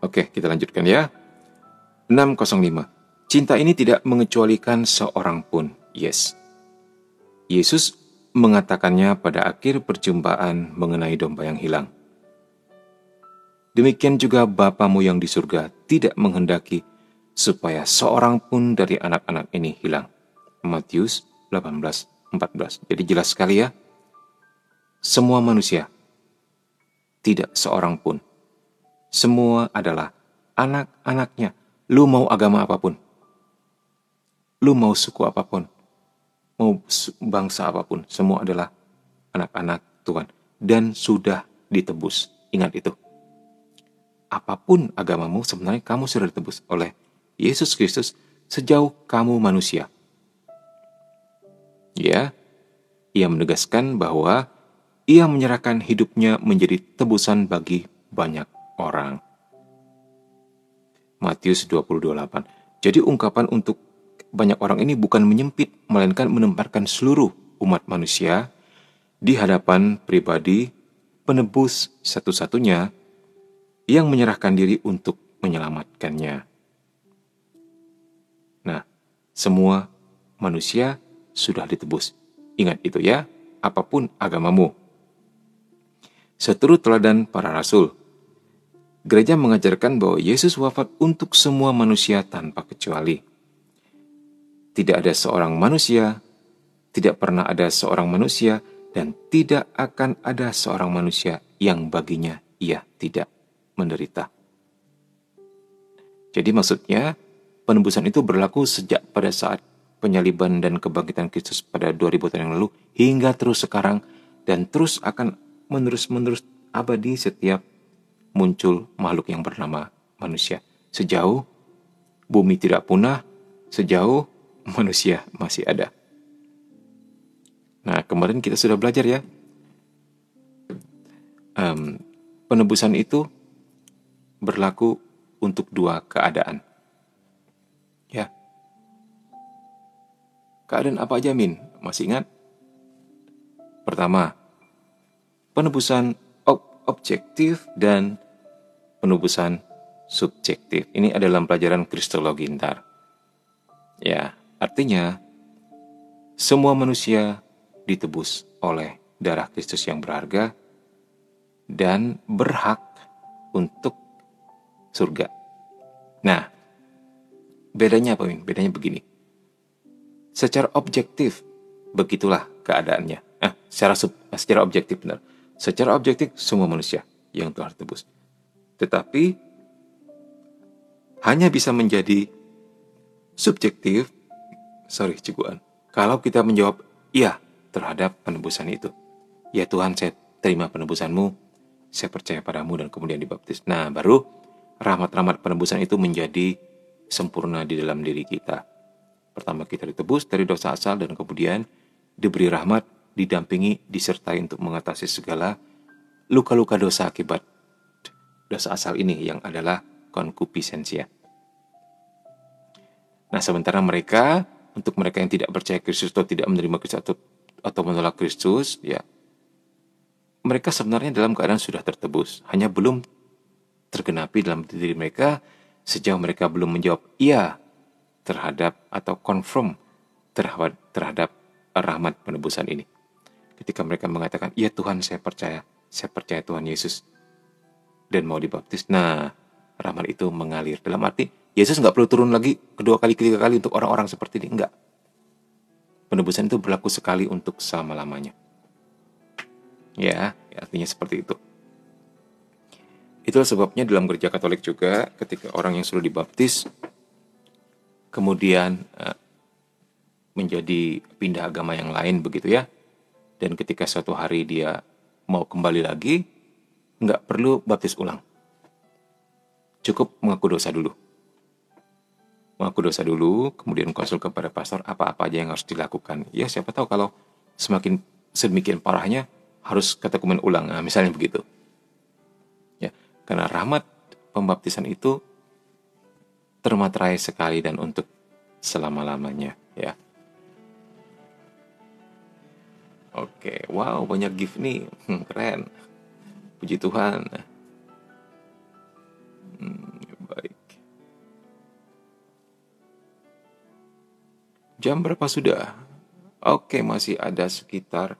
Oke, kita lanjutkan ya. 605. Cinta ini tidak mengecualikan seorang pun. Yes. Yesus mengatakannya pada akhir perjumpaan mengenai domba yang hilang. Demikian juga Bapamu yang di surga tidak menghendaki supaya seorang pun dari anak-anak ini hilang. Matius 18:14. Jadi jelas sekali ya. Semua manusia, tidak seorang pun. Semua adalah anak-anaknya. Lu mau agama apapun. Lu mau suku apapun. Mau bangsa apapun. Semua adalah anak-anak Tuhan. Dan sudah ditebus. Ingat itu. Apapun agamamu, sebenarnya kamu sudah ditebus oleh Yesus Kristus sejauh kamu manusia. Ya, ia menegaskan bahwa ia menyerahkan hidupnya menjadi tebusan bagi banyak orang. Matius 20:28. Jadi ungkapan untuk banyak orang ini bukan menyempit, melainkan menempatkan seluruh umat manusia di hadapan pribadi penebus satu-satunya yang menyerahkan diri untuk menyelamatkannya. Nah, semua manusia sudah ditebus. Ingat itu ya, apapun agamamu. Seturut teladan para rasul, gereja mengajarkan bahwa Yesus wafat untuk semua manusia tanpa kecuali. Tidak ada seorang manusia, tidak pernah ada seorang manusia, dan tidak akan ada seorang manusia yang baginya ia tidak menderita. Jadi maksudnya, penebusan itu berlaku sejak pada saat penyaliban dan kebangkitan Kristus pada 2000 tahun yang lalu, hingga terus sekarang, dan terus akan menerus-menerus abadi setiap muncul makhluk yang bernama manusia. Sejauh bumi tidak punah, sejauh manusia masih ada. Nah, kemarin kita sudah belajar ya. Penebusan itu berlaku untuk dua keadaan. Ya. Keadaan apa aja, Min? Masih ingat? Pertama, penebusan objektif dan penebusan subjektif. Ini adalah pelajaran Kristologi ntar. Ya, artinya semua manusia ditebus oleh darah Kristus yang berharga dan berhak untuk surga. Nah, bedanya apa, Min? Bedanya begini. Secara objektif, begitulah keadaannya. Secara objektif benar. Secara objektif, semua manusia yang telah ditebus. Tetapi, hanya bisa menjadi subjektif, kalau kita menjawab iya terhadap penebusan itu. Ya Tuhan, saya terima penebusan-Mu, saya percaya padamu, dan kemudian dibaptis. Nah, baru rahmat-rahmat penebusan itu menjadi sempurna di dalam diri kita. Pertama kita ditebus dari dosa asal, dan kemudian diberi rahmat, didampingi, disertai untuk mengatasi segala luka-luka dosa akibat dosa asal ini, yang adalah konkupisensia. Nah, sementara untuk mereka yang tidak percaya Kristus atau tidak menerima Kristus atau menolak Kristus, ya, mereka sebenarnya dalam keadaan sudah tertebus, hanya belum tergenapi dalam diri mereka sejauh mereka belum menjawab iya terhadap atau confirm terhadap rahmat penebusan ini. Ketika mereka mengatakan, iya Tuhan, saya percaya Tuhan Yesus, dan mau dibaptis, nah, rahmat itu mengalir. Dalam arti, Yesus nggak perlu turun lagi kedua kali, ketiga kali untuk orang-orang seperti ini, enggak. Penebusan itu berlaku sekali untuk selama-lamanya. Ya, artinya seperti itu. Itulah sebabnya dalam gereja Katolik juga, ketika orang yang sudah dibaptis, kemudian menjadi pindah agama yang lain begitu ya, dan ketika suatu hari dia mau kembali lagi, nggak perlu baptis ulang. Cukup mengaku dosa dulu. Kemudian konsul kepada pastor apa-apa aja yang harus dilakukan. Ya, siapa tahu kalau semakin sedemikian parahnya harus katekumen ulang. Nah, misalnya begitu. Ya, karena rahmat pembaptisan itu termaterai sekali dan untuk selama-lamanya, ya. Oke, wow, banyak gift nih. Keren. Puji Tuhan. Baik. Jam berapa sudah? Oke, masih ada sekitar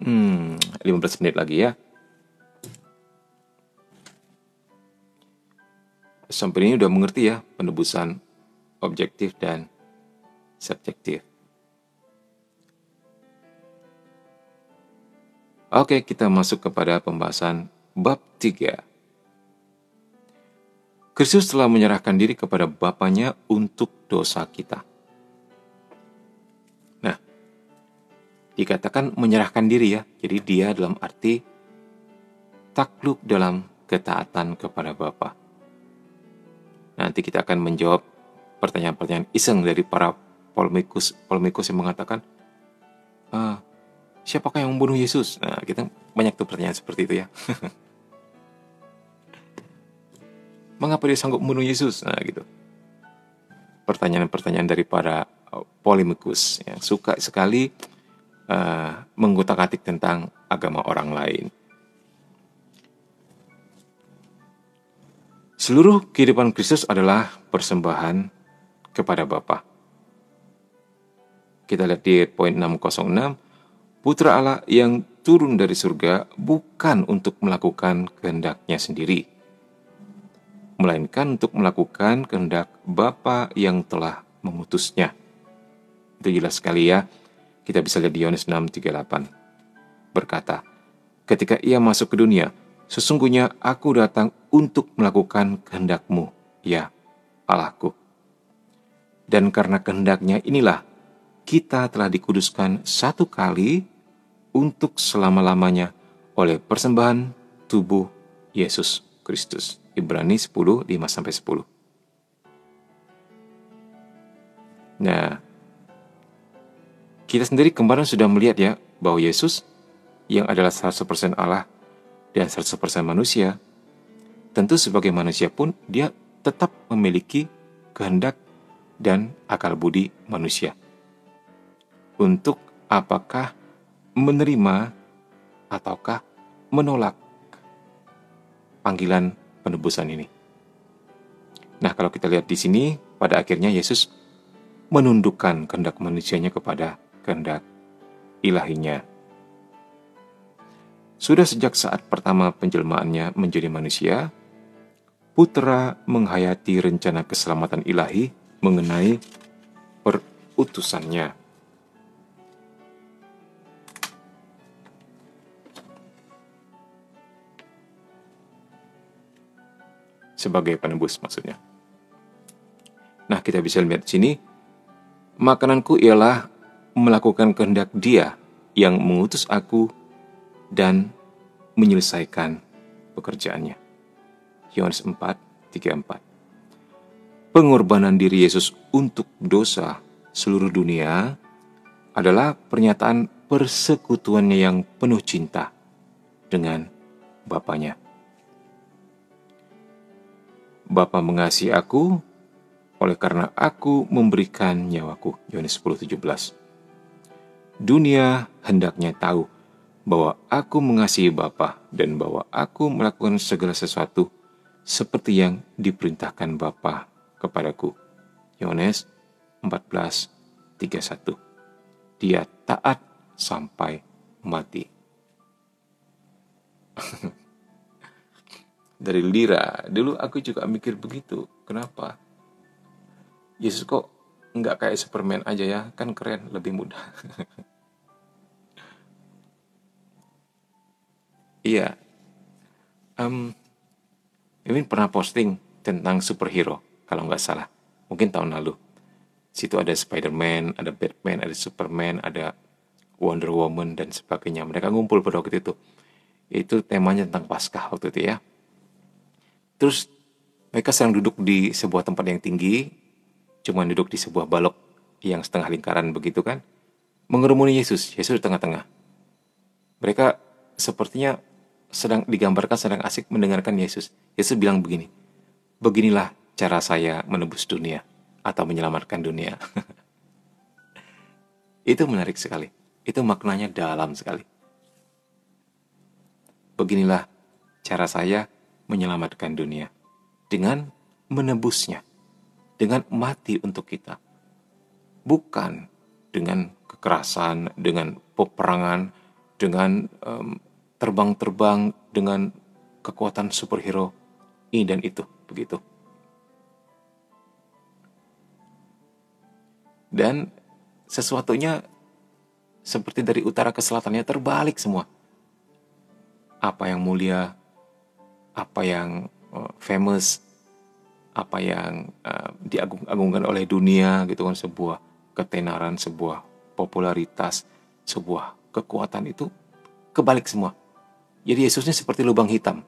15 menit lagi ya. Sampai ini udah mengerti ya penebusan objektif dan subjektif. Oke, kita masuk kepada pembahasan bab 3. Kristus telah menyerahkan diri kepada Bapanya untuk dosa kita. Nah, dikatakan menyerahkan diri ya. Jadi dia dalam arti takluk dalam ketaatan kepada Bapa. Nanti kita akan menjawab pertanyaan-pertanyaan iseng dari para polemikus yang mengatakan, siapakah yang membunuh Yesus? Nah, kita banyak tuh pertanyaan seperti itu ya. Mengapa dia sanggup membunuh Yesus? Nah, gitu. Pertanyaan-pertanyaan dari para polemikus yang suka sekali mengutak-atik tentang agama orang lain. Seluruh kehidupan Kristus adalah persembahan kepada Bapa. Kita lihat di poin 606, Putra Allah yang turun dari surga bukan untuk melakukan kehendak-Nya sendiri, melainkan untuk melakukan kehendak Bapa yang telah mengutus-Nya. Itu jelas sekali ya. Kita bisa lihat di Yohanes 6:38. Berkata, ketika Ia masuk ke dunia, sesungguhnya aku datang untuk melakukan kehendak-Mu, ya Allahku. Dan karena kehendak-Nya inilah kita telah dikuduskan satu kali untuk selama-lamanya oleh persembahan tubuh Yesus Kristus. Ibrani 10, 5-10. Nah, kita sendiri kemarin sudah melihat ya, bahwa Yesus yang adalah 100% Allah dan 100% manusia, tentu sebagai manusia pun dia tetap memiliki kehendak dan akal budi manusia. Untuk apakah menerima ataukah menolak panggilan penebusan ini. Nah, kalau kita lihat di sini, pada akhirnya Yesus menundukkan kehendak manusianya kepada kehendak ilahinya. Sudah sejak saat pertama penjelmaannya menjadi manusia, Putra menghayati rencana keselamatan ilahi mengenai perutusannya. Sebagai penebus maksudnya. Nah, kita bisa lihat di sini, makananku ialah melakukan kehendak Dia yang mengutus aku dan menyelesaikan pekerjaannya. Yohanes 4:34. Pengorbanan diri Yesus untuk dosa seluruh dunia adalah pernyataan persekutuannya yang penuh cinta dengan Bapanya. Bapa mengasihi aku, oleh karena aku memberikan nyawaku. Yohanes 10:17. Dunia hendaknya tahu bahwa aku mengasihi Bapa dan bahwa aku melakukan segala sesuatu seperti yang diperintahkan Bapa kepadaku. Yohanes 14:31. Dia taat sampai mati. Dari Lira, dulu aku juga mikir begitu. Kenapa? Yesus kok nggak kayak Superman aja ya? Kan keren, lebih mudah. Iya. Ini pernah posting tentang superhero, kalau nggak salah. Mungkin tahun lalu. Situ ada Spider-Man, ada Batman, ada Superman, ada Wonder Woman, dan sebagainya. Mereka ngumpul pada waktu itu. Itu temanya tentang Paskah waktu itu ya. Terus mereka sedang duduk di sebuah tempat yang tinggi, cuma duduk di sebuah balok yang setengah lingkaran begitu kan, mengerumuni Yesus di tengah-tengah. Mereka sepertinya sedang digambarkan sedang asik mendengarkan Yesus. Yesus bilang begini, beginilah cara saya menebus dunia atau menyelamatkan dunia. Itu menarik sekali. Itu maknanya dalam sekali. Beginilah cara saya menyelamatkan dunia dengan menebusnya, dengan mati untuk kita. Bukan dengan kekerasan, dengan peperangan, dengan terbang-terbang, dengan kekuatan superhero, ini dan itu, begitu. Dan sesuatunya seperti dari utara ke selatannya terbalik semua. Apa yang mulia, apa yang famous, apa yang diagung-agungkan oleh dunia gitu kan, sebuah ketenaran, sebuah popularitas, sebuah kekuatan itu kebalik semua. Jadi Yesusnya seperti lubang hitam.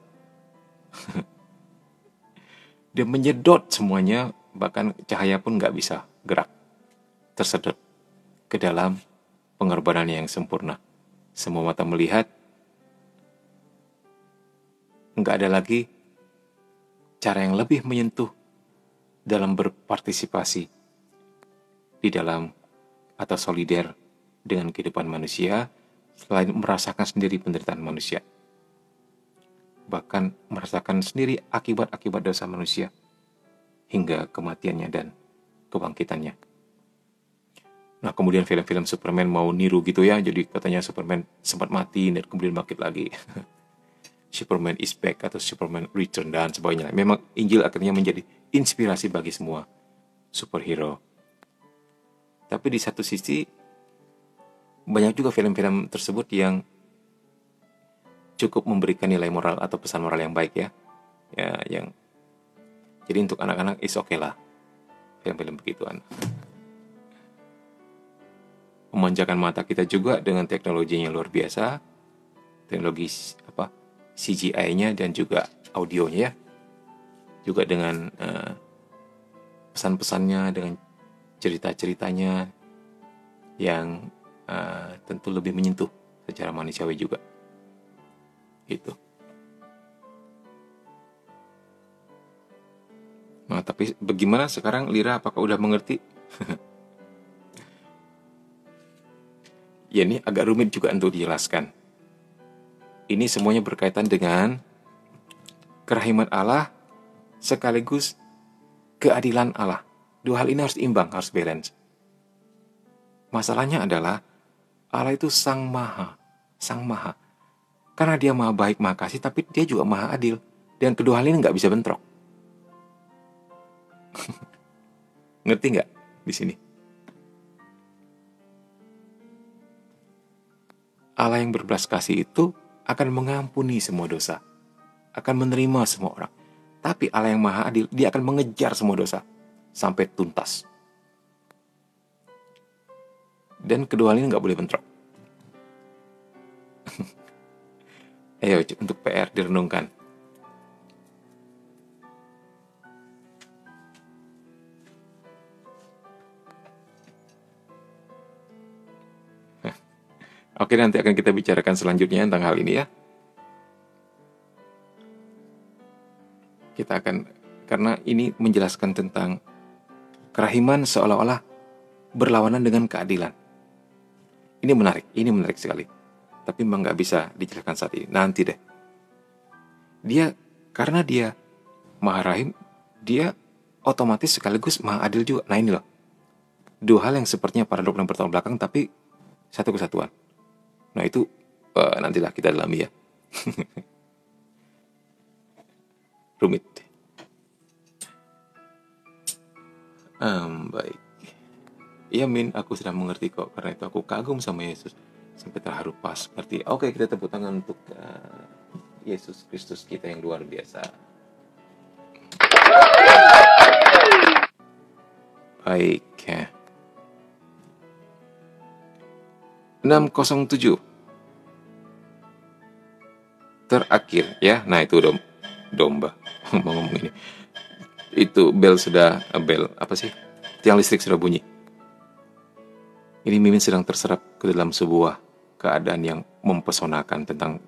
Dia menyedot semuanya, bahkan cahaya pun gak bisa gerak, tersedot ke dalam pengorbanan yang sempurna. Semua mata melihat, gak ada lagi cara yang lebih menyentuh dalam berpartisipasi di dalam atau solider dengan kehidupan manusia selain merasakan sendiri penderitaan manusia, bahkan merasakan sendiri akibat-akibat dosa manusia hingga kematiannya dan kebangkitannya. Nah, kemudian film-film Superman mau niru gitu ya, jadi katanya Superman sempat mati dan kemudian bangkit lagi. Superman is back atau Superman return dan sebagainya. Memang Injil akhirnya menjadi inspirasi bagi semua superhero. Tapi di satu sisi banyak juga film-film tersebut yang cukup memberikan nilai moral atau pesan moral yang baik ya. Yang jadi untuk anak-anak is okay lah film-film begituan. Memanjakan mata kita juga dengan teknologinya luar biasa, teknologi CGI-nya dan juga audionya ya, juga dengan pesan-pesannya, dengan cerita-ceritanya yang tentu lebih menyentuh secara manusiawi juga. Gitu. Nah, tapi bagaimana sekarang Lira, apakah udah mengerti? Ya, ini agak rumit juga untuk dijelaskan. Ini semuanya berkaitan dengan kerahiman Allah sekaligus keadilan Allah. Dua hal ini harus imbang, harus balance. Masalahnya adalah Allah itu Sang Maha. Karena dia Maha baik, Maha kasih, tapi dia juga Maha adil. Dan kedua hal ini nggak bisa bentrok. Ngerti nggak di sini? Allah yang berbelas kasih itu akan mengampuni semua dosa, akan menerima semua orang. Tapi Allah yang Maha adil, dia akan mengejar semua dosa sampai tuntas. Dan kedua hal ini nggak boleh bentrok. Ayo untuk PR direnungkan. Oke, nanti akan kita bicarakan selanjutnya tentang hal ini ya. Kita akan, karena ini menjelaskan tentang kerahiman seolah-olah berlawanan dengan keadilan. Ini menarik sekali. Tapi memang nggak bisa dijelaskan saat ini. Nanti deh. Karena dia Maha Rahim, dia otomatis sekaligus Maha Adil juga. Nah ini loh. Dua hal yang sepertinya paradok dan bertolak belakang, tapi satu kesatuan. Nah itu nantilah kita dalami ya. Rumit. Baik. Iya Min, aku sudah mengerti kok. Karena itu aku kagum sama Yesus. Sampai terharu pas ngerti. Oke, kita tepuk tangan untuk Yesus Kristus kita yang luar biasa. Baik ya. 607 terakhir ya. Nah itu domba mau ngomong ini. Itu bel apa sih? Tiang listrik sudah bunyi. Ini Mimin sedang terserap ke dalam sebuah keadaan yang mempesonakan tentang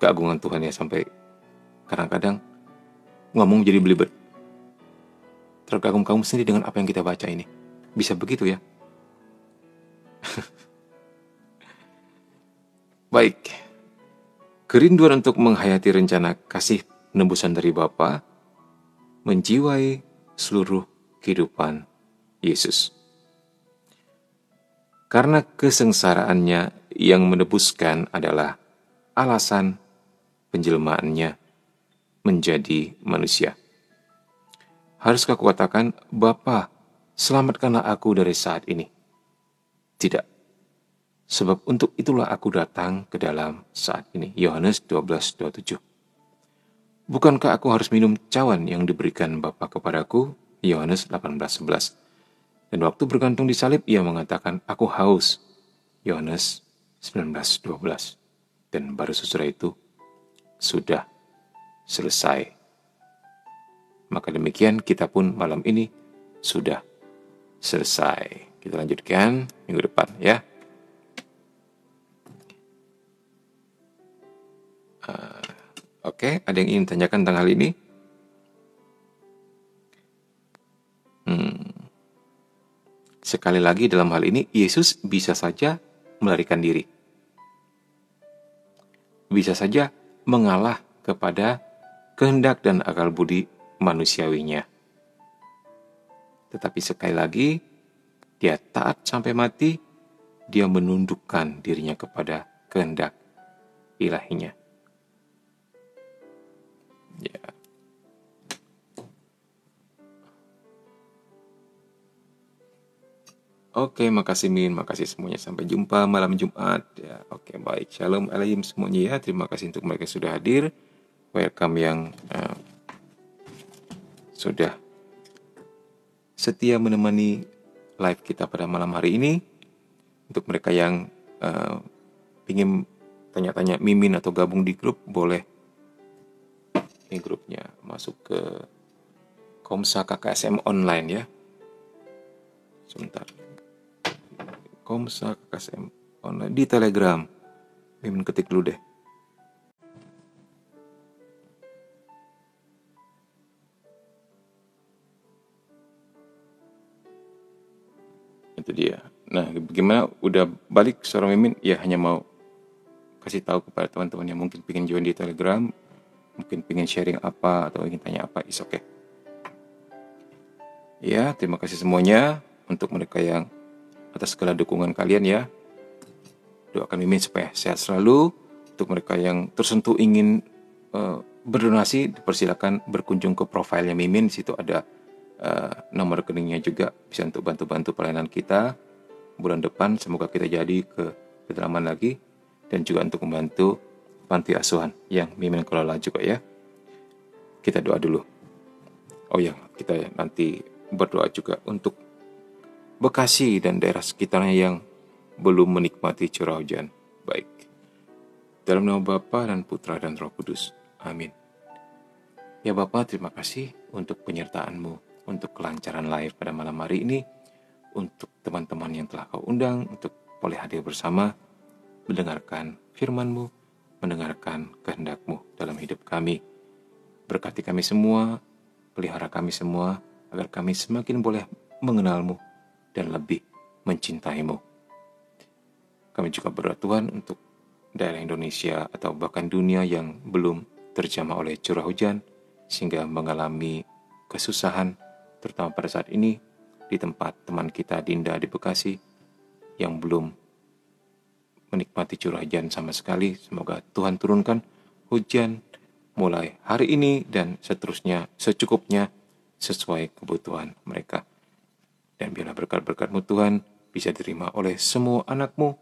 keagungan Tuhan ya, sampai kadang-kadang ngomong jadi belibet. Terkagum-kagum sendiri dengan apa yang kita baca ini. Bisa begitu ya? Baik. Kerinduan untuk menghayati rencana kasih penebusan dari Bapa menjiwai seluruh kehidupan Yesus. Karena kesengsaraannya yang menebuskan adalah alasan penjelmaannya menjadi manusia. Haruskah aku katakan, Bapa, selamatkanlah aku dari saat ini? Tidak. Sebab untuk itulah aku datang ke dalam saat ini. Yohanes 12:27. Bukankah aku harus minum cawan yang diberikan Bapa kepadaku? Yohanes 18:11. Dan waktu bergantung di salib, ia mengatakan, aku haus. Yohanes 19:12. Dan baru sesudah itu, sudah selesai. Maka demikian kita pun malam ini sudah selesai. Kita lanjutkan minggu depan ya. Oke, ada yang ingin tanyakan tentang hal ini? Sekali lagi dalam hal ini, Yesus bisa saja melarikan diri. Bisa saja mengalah kepada kehendak dan akal budi manusiawinya. Tetapi sekali lagi, dia taat sampai mati, dia menundukkan dirinya kepada kehendak ilahinya. Ya. Oke, makasih Min, makasih semuanya. Sampai jumpa malam Jumat. Ya, oke, baik. Shalom alaikum semuanya ya. Terima kasih untuk mereka yang sudah hadir. Welcome yang sudah setia menemani live kita pada malam hari ini. Untuk mereka yang ingin tanya-tanya Mimin atau gabung di grup, boleh ini grupnya masuk ke Komsa KKSM online ya. Sebentar. Komsa KKSM online di Telegram. Mimin ketik dulu deh. Itu dia. Nah, bagaimana udah balik suara Mimin? Ya, hanya mau kasih tahu kepada teman-teman yang mungkin pengen join di Telegram, mungkin pengen sharing apa atau ingin tanya apa, is okay. Ya, terima kasih semuanya untuk mereka yang atas segala dukungan kalian ya. Doakan Mimin supaya sehat selalu. Untuk mereka yang tersentuh ingin berdonasi, dipersilakan berkunjung ke profilnya Mimin. Di situ ada nomor rekeningnya juga, bisa untuk bantu-bantu pelayanan kita. Bulan depan semoga kita jadi ke pedalaman lagi, dan juga untuk membantu panti asuhan yang Mimin kelola juga ya. Kita doa dulu. Oh ya, kita nanti berdoa juga untuk Bekasi dan daerah sekitarnya yang belum menikmati curah hujan. Baik. Dalam nama Bapa dan Putra dan Roh Kudus. Amin. Ya Bapa, terima kasih untuk penyertaan-Mu, untuk kelancaran live pada malam hari ini, untuk teman-teman yang telah Kau undang, untuk boleh hadir bersama, mendengarkan firman-Mu, mendengarkan kehendak-Mu dalam hidup kami. Berkati kami semua, pelihara kami semua, agar kami semakin boleh mengenal-Mu dan lebih mencintai-Mu. Kami juga berdoa Tuhan untuk daerah Indonesia atau bahkan dunia yang belum terjamah oleh curah hujan, sehingga mengalami kesusahan, terutama pada saat ini di tempat teman kita Dinda di Bekasi yang belum menikmati curah hujan sama sekali. Semoga Tuhan turunkan hujan mulai hari ini dan seterusnya secukupnya sesuai kebutuhan mereka. Dan biarlah berkat-berkat-Mu Tuhan bisa diterima oleh semua anak-Mu,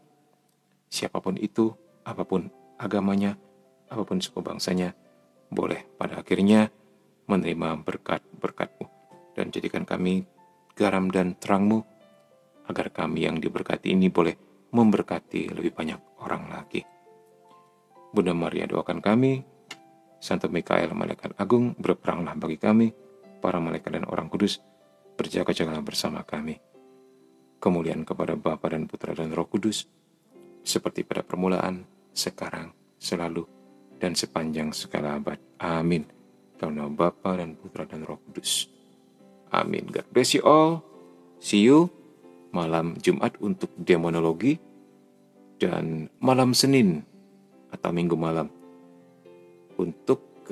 siapapun itu, apapun agamanya, apapun suku bangsanya, boleh pada akhirnya menerima berkat-berkat-Mu. Dan jadikan kami garam dan terang-Mu, agar kami yang diberkati ini boleh memberkati lebih banyak orang lagi. Bunda Maria doakan kami, Santo Mikael malaikat agung berperanglah bagi kami, para malaikat dan orang kudus berjaga-jagalah bersama kami. kemuliaan kepada Bapa dan Putra dan Roh Kudus, seperti pada permulaan, sekarang, selalu, dan sepanjang segala abad. Amin. Dalam nama Bapa dan Putra dan Roh Kudus. Amin. God bless you all. See you malam Jumat untuk demonologi dan malam Senin atau Minggu malam untuk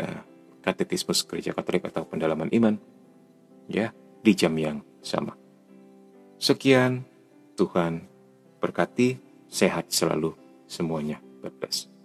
katekismus Gereja Katolik atau pendalaman iman, ya, di jam yang sama. Sekian, Tuhan berkati, sehat selalu semuanya. God bless.